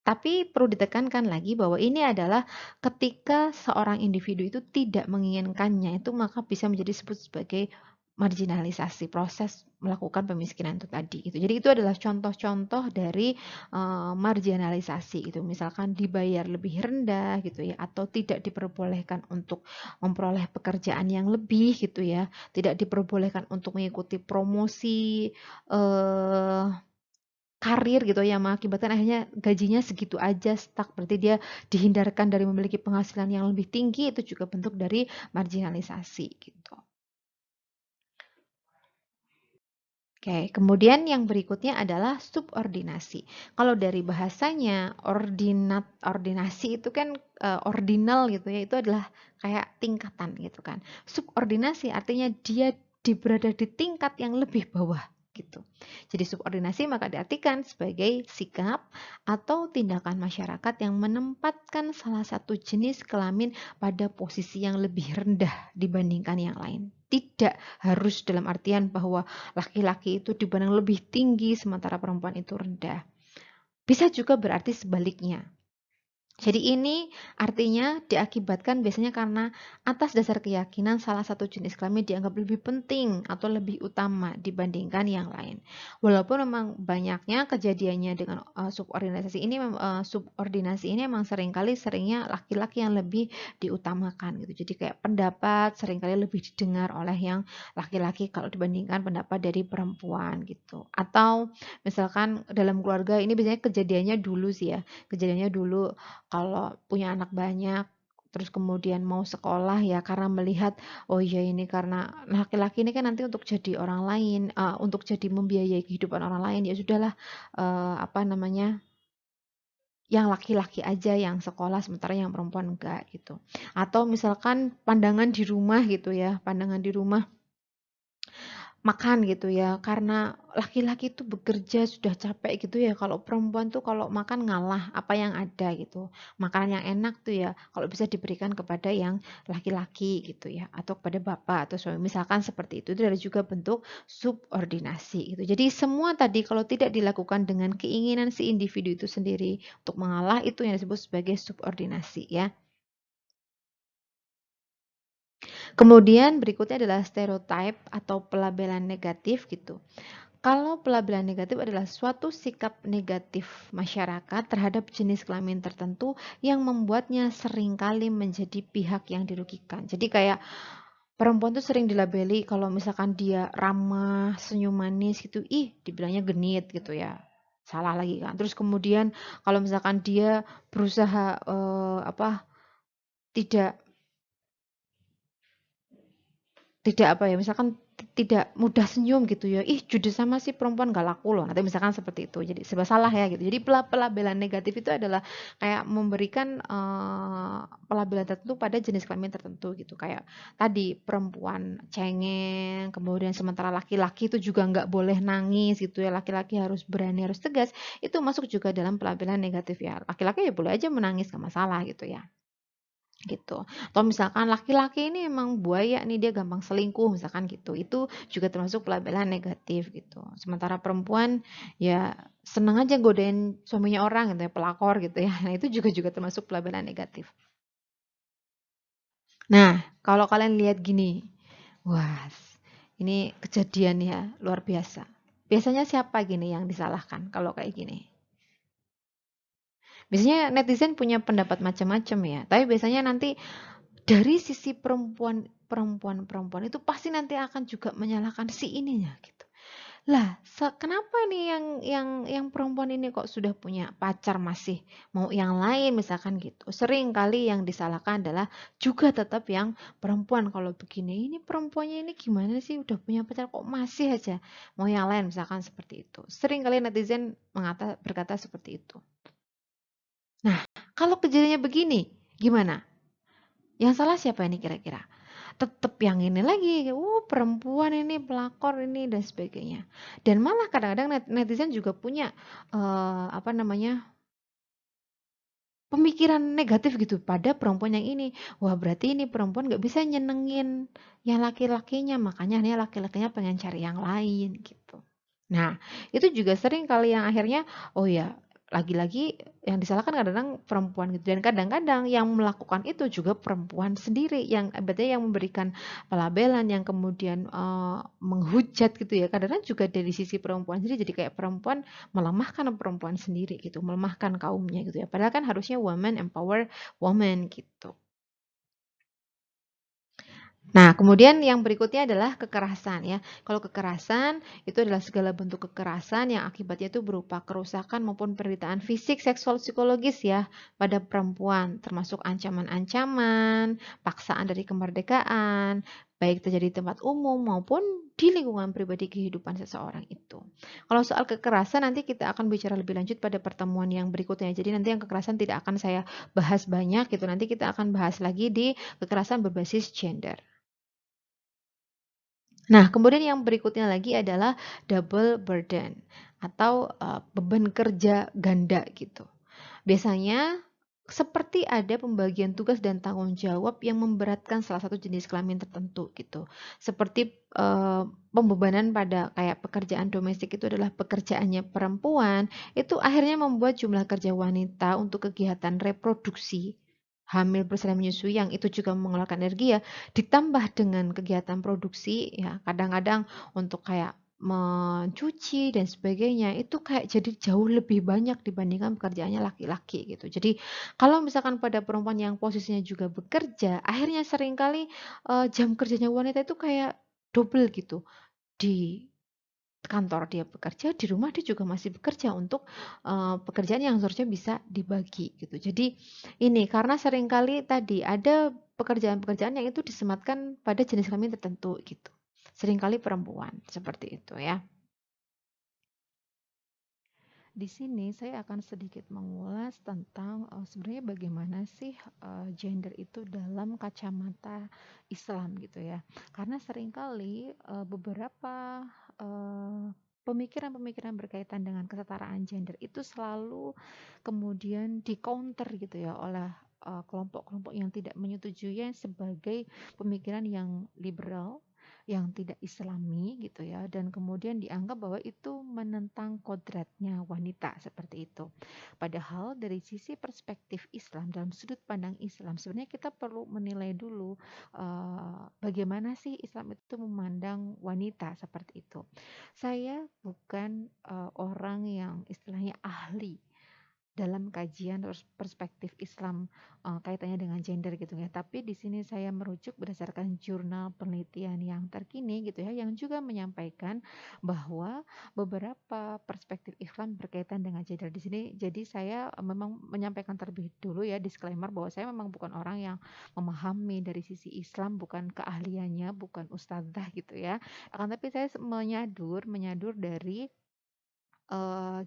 Tapi perlu ditekankan lagi bahwa ini adalah ketika seorang individu itu tidak menginginkannya, itu maka bisa menjadi disebut sebagai marginalisasi, proses melakukan pemiskinan itu tadi gitu. Jadi itu adalah contoh-contoh dari marginalisasi gitu. Misalkan dibayar lebih rendah gitu ya, atau tidak diperbolehkan untuk memperoleh pekerjaan yang lebih gitu ya, tidak diperbolehkan untuk mengikuti promosi eh, karir gitu yang mengakibatkan akhirnya gajinya segitu aja stuck, berarti dia dihindarkan dari memiliki penghasilan yang lebih tinggi, itu juga bentuk dari marginalisasi gitu. Oke, kemudian yang berikutnya adalah subordinasi. Kalau dari bahasanya ordinasi itu kan ordinal gitu ya, itu adalah kayak tingkatan gitu kan. Subordinasi artinya dia berada di tingkat yang lebih bawah gitu. Jadi subordinasi maka diartikan sebagai sikap atau tindakan masyarakat yang menempatkan salah satu jenis kelamin pada posisi yang lebih rendah dibandingkan yang lain. Tidak harus dalam artian bahwa laki-laki itu dipandang lebih tinggi sementara perempuan itu rendah. Bisa juga berarti sebaliknya. Jadi ini artinya diakibatkan biasanya karena atas dasar keyakinan salah satu jenis kelamin dianggap lebih penting atau lebih utama dibandingkan yang lain. Walaupun memang banyaknya kejadiannya dengan subordinasi ini memang seringnya laki-laki yang lebih diutamakan gitu. Jadi kayak pendapat seringkali lebih didengar oleh yang laki-laki kalau dibandingkan pendapat dari perempuan gitu. Atau misalkan dalam keluarga ini biasanya kejadiannya dulu sih ya. Kejadiannya dulu kalau punya anak banyak terus kemudian mau sekolah ya karena melihat oh iya ini karena laki-laki ini kan nanti untuk jadi orang lain untuk jadi membiayai kehidupan orang lain ya sudahlah apa namanya yang laki-laki aja yang sekolah sementara yang perempuan enggak gitu atau misalkan pandangan di rumah gitu ya pandangan di rumah makan gitu ya karena laki-laki itu bekerja sudah capek gitu ya kalau perempuan tuh kalau makan ngalah apa yang ada gitu makanan yang enak tuh ya kalau bisa diberikan kepada yang laki-laki gitu ya atau kepada bapak atau suami misalkan seperti itu ada juga bentuk subordinasi gitu jadi semua tadi kalau tidak dilakukan dengan keinginan si individu itu sendiri untuk mengalah itu yang disebut sebagai subordinasi ya. Kemudian berikutnya adalah stereotype atau pelabelan negatif gitu. Kalau pelabelan negatif adalah suatu sikap negatif masyarakat terhadap jenis kelamin tertentu yang membuatnya seringkali menjadi pihak yang dirugikan. Jadi kayak perempuan tuh sering dilabeli kalau misalkan dia ramah, senyum manis gitu, ih dibilangnya genit gitu ya. Salah lagi kan. Terus kemudian kalau misalkan dia berusaha tidak tidak apa ya, misalkan tidak mudah senyum gitu ya, ih judes sama si perempuan gak laku loh, atau misalkan seperti itu, jadi serba salah ya gitu. Jadi pelabelan negatif itu adalah kayak memberikan pelabelan tertentu pada jenis kelamin tertentu gitu, kayak tadi perempuan cengeng, kemudian sementara laki-laki itu juga nggak boleh nangis gitu ya, laki-laki harus berani, harus tegas, itu masuk juga dalam pelabelan negatif ya. Laki-laki ya boleh aja menangis gak masalah gitu ya gitu. Atau misalkan laki-laki ini emang buaya nih dia gampang selingkuh misalkan gitu. Itu juga termasuk pelabelan negatif gitu. Sementara perempuan ya seneng aja godain suaminya orang gitu ya, pelakor gitu ya. Nah, itu juga termasuk pelabelan negatif. Nah, kalau kalian lihat gini. Wah, ini kejadian ya, luar biasa. Biasanya siapa gini yang disalahkan kalau kayak gini? Biasanya netizen punya pendapat macam-macam ya, tapi biasanya nanti dari sisi perempuan itu pasti nanti akan juga menyalahkan si ininya gitu. Lah, kenapa nih yang perempuan ini kok sudah punya pacar masih mau yang lain misalkan gitu. Sering kali yang disalahkan adalah juga tetap yang perempuan kalau begini. Ini perempuannya ini gimana sih udah punya pacar kok masih aja mau yang lain misalkan seperti itu. Sering kali netizen berkata seperti itu. Nah, kalau kejadiannya begini, gimana? Yang salah siapa ini kira-kira? Tetap yang ini lagi, perempuan ini pelakor ini dan sebagainya. Dan malah kadang-kadang netizen juga punya apa namanya pemikiran negatif gitu pada perempuan yang ini. Wah berarti ini perempuan nggak bisa nyenengin yang laki-lakinya, makanya ini laki-lakinya pengen cari yang lain gitu. Nah, itu juga sering kali yang akhirnya, oh ya, lagi-lagi yang disalahkan kadang-kadang perempuan gitu. Dan kadang-kadang yang melakukan itu juga perempuan sendiri, yang berarti yang memberikan pelabelan, yang kemudian menghujat gitu ya. Kadang-kadang juga dari sisi perempuan sendiri, jadi kayak perempuan melemahkan perempuan sendiri gitu, melemahkan kaumnya gitu ya. Padahal kan harusnya woman empower woman gitu. Nah, kemudian yang berikutnya adalah kekerasan ya. Kalau kekerasan itu adalah segala bentuk kekerasan yang akibatnya itu berupa kerusakan maupun penderitaan fisik, seksual, psikologis ya pada perempuan, termasuk ancaman-ancaman, paksaan dari kemerdekaan, baik terjadi di tempat umum maupun di lingkungan pribadi kehidupan seseorang itu. Kalau soal kekerasan nanti kita akan bicara lebih lanjut pada pertemuan yang berikutnya. Jadi nanti yang kekerasan tidak akan saya bahas banyak gitu. Nanti kita akan bahas lagi di kekerasan berbasis gender. Nah, kemudian yang berikutnya lagi adalah double burden atau beban kerja ganda gitu. Biasanya seperti ada pembagian tugas dan tanggung jawab yang memberatkan salah satu jenis kelamin tertentu gitu. Seperti pembebanan pada kayak pekerjaan domestik itu adalah pekerjaannya perempuan, itu akhirnya membuat jumlah kerja wanita untuk kegiatan reproduksi, hamil, bersalin, menyusui yang itu juga mengeluarkan energi ya, ditambah dengan kegiatan produksi ya, kadang-kadang untuk kayak mencuci dan sebagainya itu kayak jadi jauh lebih banyak dibandingkan pekerjaannya laki-laki gitu. Jadi kalau misalkan pada perempuan yang posisinya juga bekerja, akhirnya seringkali jam kerjanya wanita itu kayak double gitu. Di kantor dia bekerja, di rumah dia juga masih bekerja untuk pekerjaan yang seharusnya bisa dibagi gitu. Jadi ini karena seringkali tadi ada pekerjaan-pekerjaan yang itu disematkan pada jenis kelamin tertentu gitu. Seringkali perempuan seperti itu ya. Di sini saya akan sedikit mengulas tentang sebenarnya bagaimana sih gender itu dalam kacamata Islam gitu ya. Karena seringkali beberapa pemikiran-pemikiran berkaitan dengan kesetaraan gender itu selalu kemudian di-counter gitu ya oleh kelompok-kelompok yang tidak menyetujuinya sebagai pemikiran yang liberal, yang tidak islami gitu ya, dan kemudian dianggap bahwa itu menentang kodratnya wanita seperti itu. Padahal dari sisi perspektif Islam, dalam sudut pandang Islam, sebenarnya kita perlu menilai dulu bagaimana sih Islam itu memandang wanita seperti itu. Saya bukan orang yang istilahnya ahli dalam kajian perspektif Islam kaitannya dengan gender gitu ya. Tapi di sini saya merujuk berdasarkan jurnal penelitian yang terkini gitu ya, yang juga menyampaikan bahwa beberapa perspektif Islam berkaitan dengan gender di sini. Jadi saya memang menyampaikan terlebih dulu ya disclaimer bahwa saya memang bukan orang yang memahami dari sisi Islam, bukan keahliannya, bukan ustadzah gitu ya. Akan tapi saya menyadur dari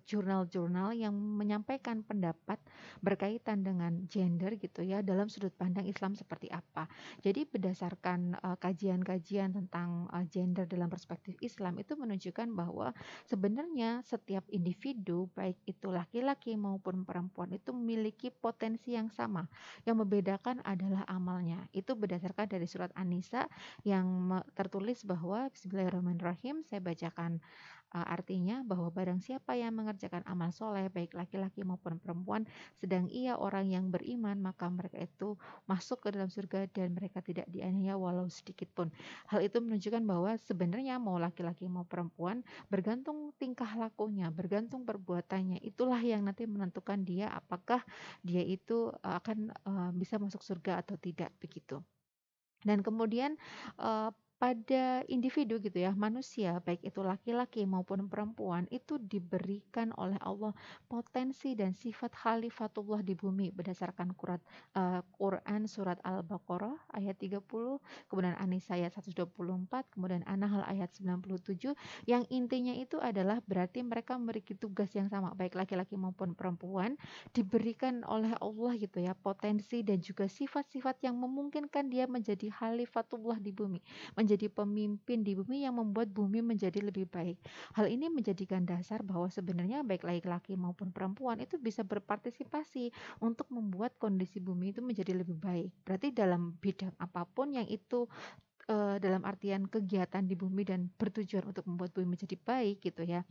jurnal-jurnal yang menyampaikan pendapat berkaitan dengan gender gitu ya dalam sudut pandang Islam seperti apa. Jadi berdasarkan kajian-kajian tentang gender dalam perspektif Islam itu menunjukkan bahwa sebenarnya setiap individu baik itu laki-laki maupun perempuan itu memiliki potensi yang sama. Yang membedakan adalah amalnya. Itu berdasarkan dari surat An-Nisa yang tertulis bahwa Bismillahirrahmanirrahim, saya bacakan. Artinya bahwa barang siapa yang mengerjakan amal soleh baik laki-laki maupun perempuan sedang ia orang yang beriman maka mereka itu masuk ke dalam surga dan mereka tidak dianiaya walau sedikit pun. Hal itu menunjukkan bahwa sebenarnya mau laki-laki mau perempuan bergantung tingkah lakunya, bergantung perbuatannya. Itulah yang nanti menentukan dia apakah dia itu akan bisa masuk surga atau tidak begitu. Dan kemudian pada individu gitu ya, manusia baik itu laki-laki maupun perempuan itu diberikan oleh Allah potensi dan sifat khalifatullah di bumi berdasarkan Quran surat Al-Baqarah ayat 30, kemudian An-Nisa ayat 124, kemudian An-Nahl ayat 97 yang intinya itu adalah berarti mereka memiliki tugas yang sama baik laki-laki maupun perempuan diberikan oleh Allah gitu ya potensi dan juga sifat-sifat yang memungkinkan dia menjadi khalifatullah di bumi, menjadi pemimpin di bumi yang membuat bumi menjadi lebih baik. Hal ini menjadikan dasar bahwa sebenarnya baik laki-laki maupun perempuan itu bisa berpartisipasi untuk membuat kondisi bumi itu menjadi lebih baik. Berarti dalam bidang apapun yang itu dalam artian kegiatan di bumi dan bertujuan untuk membuat bumi menjadi baik gitu ya,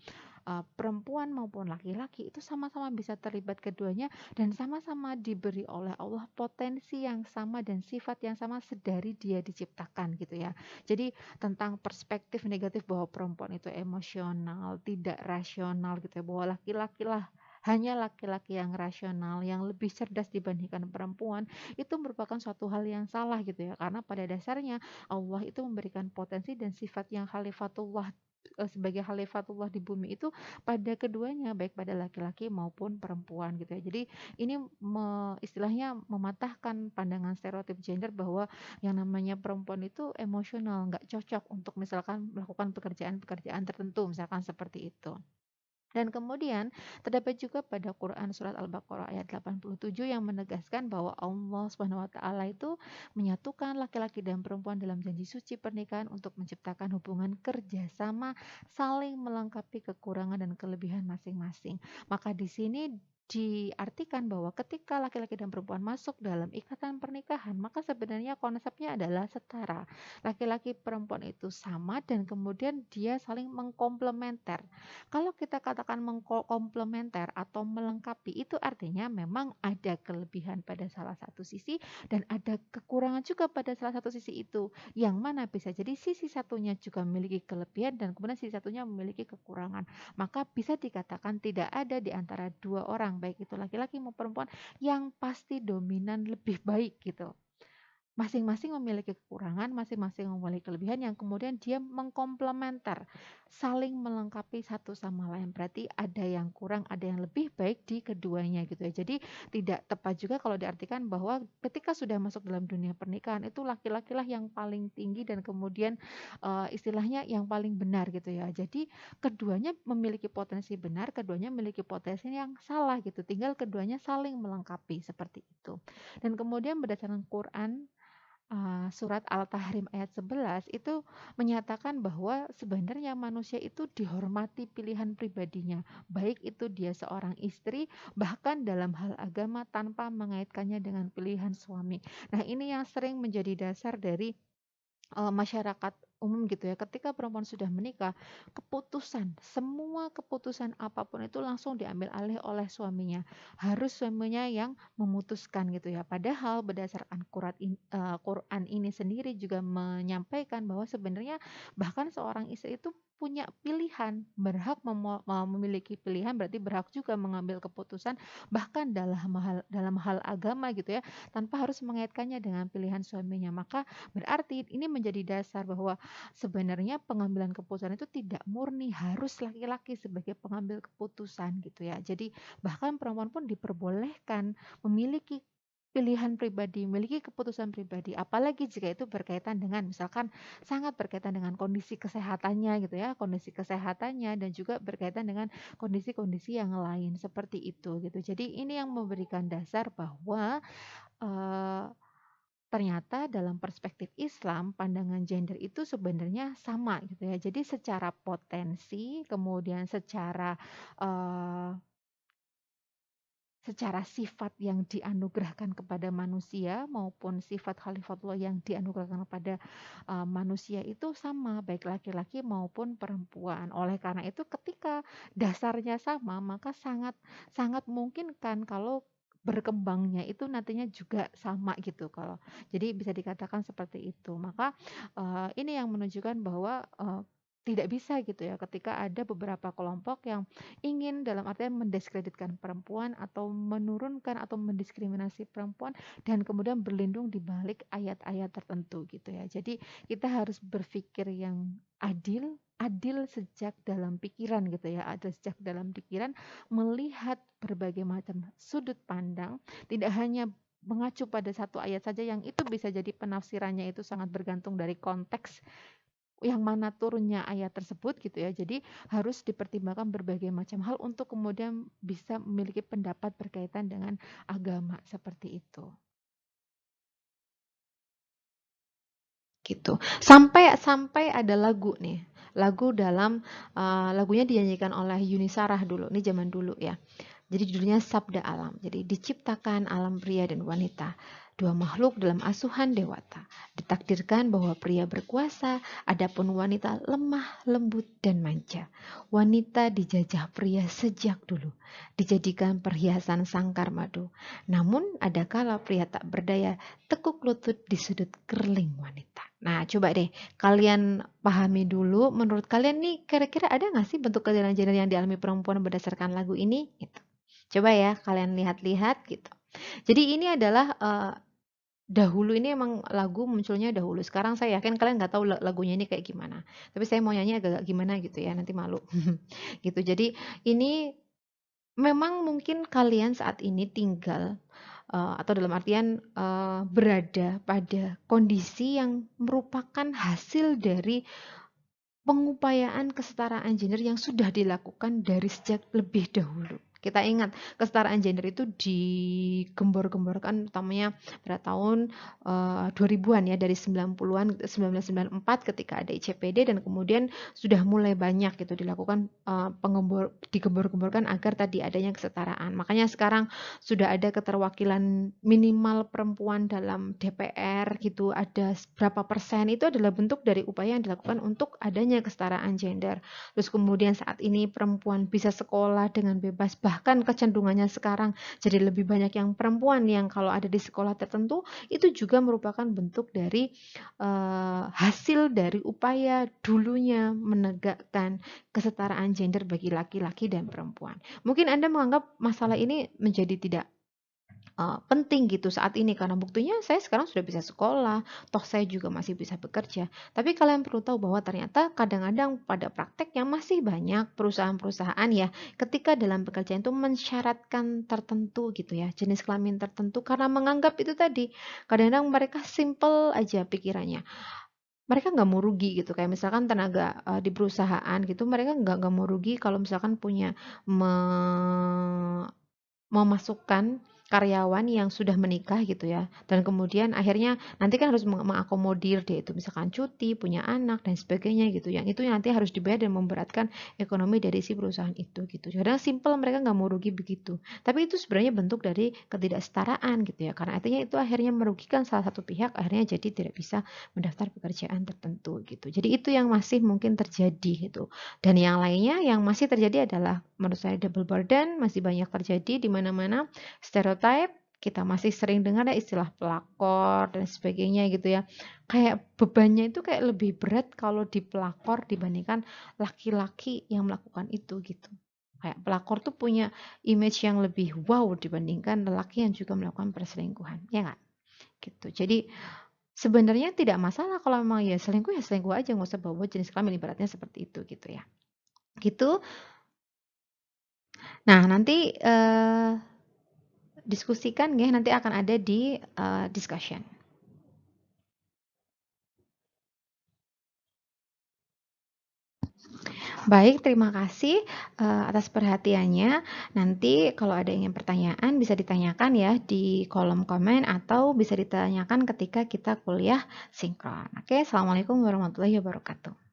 perempuan maupun laki-laki itu sama-sama bisa terlibat keduanya dan sama-sama diberi oleh Allah potensi yang sama dan sifat yang sama sedari dia diciptakan gitu ya. Jadi tentang perspektif negatif bahwa perempuan itu emosional, tidak rasional gitu ya, bahwa laki-laki lah hanya laki-laki yang rasional, yang lebih cerdas dibandingkan perempuan, itu merupakan suatu hal yang salah gitu ya. Karena pada dasarnya Allah itu memberikan potensi dan sifat yang khalifatullah sebagai khalifatullah di bumi itu pada keduanya, baik pada laki-laki maupun perempuan gitu ya. Jadi ini istilahnya mematahkan pandangan stereotip gender bahwa yang namanya perempuan itu emosional, nggak cocok untuk misalkan melakukan pekerjaan-pekerjaan tertentu, misalkan seperti itu. Dan kemudian terdapat juga pada Quran surat Al-Baqarah ayat 87 yang menegaskan bahwa Allah Subhanahu wa taala itu menyatukan laki-laki dan perempuan dalam janji suci pernikahan untuk menciptakan hubungan kerjasama saling melengkapi kekurangan dan kelebihan masing-masing. Maka di sini diartikan bahwa ketika laki-laki dan perempuan masuk dalam ikatan pernikahan, maka sebenarnya konsepnya adalah setara. Laki-laki perempuan itu sama dan kemudian dia saling mengkomplementer. Kalau kita katakan mengkomplementer atau melengkapi, itu artinya memang ada kelebihan pada salah satu sisi dan ada kekurangan juga pada salah satu sisi itu. Yang mana bisa jadi sisi satunya juga memiliki kelebihan dan kemudian sisi satunya memiliki kekurangan. Maka bisa dikatakan tidak ada di antara dua orang, baik itu laki-laki maupun perempuan, yang pasti dominan lebih baik gitu. Masing-masing memiliki kekurangan, masing-masing memiliki kelebihan yang kemudian dia mengkomplementer, saling melengkapi satu sama lain. Berarti ada yang kurang, ada yang lebih baik di keduanya gitu ya. Jadi tidak tepat juga kalau diartikan bahwa ketika sudah masuk dalam dunia pernikahan itu laki-laki lah yang paling tinggi dan kemudian istilahnya yang paling benar gitu ya. Jadi keduanya memiliki potensi benar, keduanya memiliki potensi yang salah gitu. Tinggal keduanya saling melengkapi seperti itu. Dan kemudian berdasarkan Quran surat Al-Tahrim ayat 11 itu menyatakan bahwa sebenarnya manusia itu dihormati pilihan pribadinya, baik itu dia seorang istri, bahkan dalam hal agama tanpa mengaitkannya dengan pilihan suami. Nah, ini yang sering menjadi dasar dari masyarakat umum gitu ya, ketika perempuan sudah menikah, semua keputusan apapun itu langsung diambil alih oleh suaminya. Harus suaminya yang memutuskan gitu ya. Padahal berdasarkan Quran ini sendiri juga menyampaikan bahwa sebenarnya bahkan seorang istri itu punya pilihan, berhak memiliki pilihan berarti berhak juga mengambil keputusan bahkan dalam hal agama gitu ya, tanpa harus mengaitkannya dengan pilihan suaminya. Maka berarti ini menjadi dasar bahwa sebenarnya pengambilan keputusan itu tidak murni harus laki-laki sebagai pengambil keputusan gitu ya. Jadi bahkan perempuan pun diperbolehkan memiliki pilihan pribadi, memiliki keputusan pribadi, apalagi jika itu berkaitan dengan misalkan sangat berkaitan dengan kondisi kesehatannya gitu ya, kondisi kesehatannya dan juga berkaitan dengan kondisi-kondisi yang lain seperti itu gitu. Jadi ini yang memberikan dasar bahwa eh, ternyata dalam perspektif Islam, pandangan gender itu sebenarnya sama gitu ya. Jadi secara potensi, kemudian eh, secara sifat yang dianugerahkan kepada manusia maupun sifat khalifatullah yang dianugerahkan kepada manusia itu sama, baik laki-laki maupun perempuan. Oleh karena itu ketika dasarnya sama, maka sangat sangat mungkin kan kalau berkembangnya itu nantinya juga sama gitu kalau. Jadi bisa dikatakan seperti itu. Maka ini yang menunjukkan bahwa tidak bisa gitu ya ketika ada beberapa kelompok yang ingin dalam artian mendiskreditkan perempuan atau menurunkan atau mendiskriminasi perempuan dan kemudian berlindung di balik ayat-ayat tertentu gitu ya. Jadi kita harus berpikir yang adil sejak dalam pikiran gitu ya, adil sejak dalam pikiran, melihat berbagai macam sudut pandang, tidak hanya mengacu pada satu ayat saja yang itu bisa jadi penafsirannya itu sangat bergantung dari konteks yang mana turunnya ayat tersebut gitu ya. Jadi harus dipertimbangkan berbagai macam hal untuk kemudian bisa memiliki pendapat berkaitan dengan agama seperti itu. Gitu. Sampai sampai ada lagu nih. Lagunya dinyanyikan oleh Yuni Sarah dulu. Ini zaman dulu ya. Jadi judulnya Sabda Alam. Jadi diciptakan alam pria dan wanita, dua makhluk dalam asuhan dewata. Ditakdirkan bahwa pria berkuasa, adapun wanita lemah, lembut, dan manja. Wanita dijajah pria sejak dulu, dijadikan perhiasan sangkar madu. Namun ada kala pria tak berdaya, tekuk lutut di sudut kerling wanita. Nah, coba deh kalian pahami dulu, menurut kalian nih kira-kira ada nggak sih bentuk keadilan gender yang dialami perempuan berdasarkan lagu ini? Gitu. Coba ya kalian lihat-lihat gitu. Jadi ini adalah dahulu ini emang lagu munculnya dahulu. Sekarang saya yakin kalian nggak tahu lagunya ini kayak gimana. Tapi saya mau nyanyi agak gimana gitu ya, nanti malu. Gitu. Jadi ini memang mungkin kalian saat ini tinggal atau dalam artian berada pada kondisi yang merupakan hasil dari pengupayaan kesetaraan gender yang sudah dilakukan dari sejak lebih dahulu. Kita ingat, kesetaraan gender itu digembor-gemborkan utamanya pada tahun 2000-an ya, dari 90-an, 1994 ketika ada ICPD, dan kemudian sudah mulai banyak gitu dilakukan digembor-gemborkan agar tadi adanya kesetaraan. Makanya sekarang sudah ada keterwakilan minimal perempuan dalam DPR gitu, ada berapa persen, itu adalah bentuk dari upaya yang dilakukan untuk adanya kesetaraan gender. Terus kemudian saat ini perempuan bisa sekolah dengan bebas, bahkan kecenderungannya sekarang jadi lebih banyak yang perempuan yang kalau ada di sekolah tertentu, itu juga merupakan bentuk dari hasil dari upaya dulunya menegakkan kesetaraan gender bagi laki-laki dan perempuan. Mungkin Anda menganggap masalah ini menjadi tidak penting gitu saat ini, karena buktinya saya sekarang sudah bisa sekolah, toh saya juga masih bisa bekerja. Tapi kalian perlu tahu bahwa ternyata kadang-kadang pada prakteknya masih banyak perusahaan-perusahaan ya, ketika dalam pekerjaan itu mensyaratkan tertentu gitu ya, jenis kelamin tertentu, karena menganggap itu tadi, kadang-kadang mereka simple aja pikirannya. Mereka nggak mau rugi gitu, kayak misalkan tenaga di perusahaan gitu, mereka nggak mau rugi kalau misalkan punya memasukkan karyawan yang sudah menikah gitu ya, dan kemudian akhirnya nanti kan harus mengakomodir dia itu misalkan cuti, punya anak dan sebagainya gitu, yang itu nanti harus dibayar dan memberatkan ekonomi dari si perusahaan itu gitu. Kadang simple, mereka nggak mau rugi begitu, tapi itu sebenarnya bentuk dari ketidaksetaraan gitu ya, karena artinya itu akhirnya merugikan salah satu pihak, akhirnya jadi tidak bisa mendaftar pekerjaan tertentu gitu. Jadi itu yang masih mungkin terjadi gitu. Dan yang lainnya yang masih terjadi adalah menurut saya double burden masih banyak terjadi di mana-mana, stereotype kita masih sering dengar ya istilah pelakor dan sebagainya gitu ya. Kayak bebannya itu kayak lebih berat kalau di pelakor dibandingkan laki-laki yang melakukan itu gitu. Kayak pelakor tuh punya image yang lebih wow dibandingkan lelaki yang juga melakukan perselingkuhan. Ya nggak? Gitu. Jadi sebenarnya tidak masalah kalau memang ya selingkuh aja, nggak usah bawa jenis kelamin, ibaratnya seperti itu gitu ya. Gitu. Nah, nanti diskusikan ya, nanti akan ada di discussion. Baik, terima kasih atas perhatiannya. Nanti kalau ada yang pertanyaan bisa ditanyakan ya di kolom komen atau bisa ditanyakan ketika kita kuliah sinkron. Oke, Assalamualaikum warahmatullahi wabarakatuh.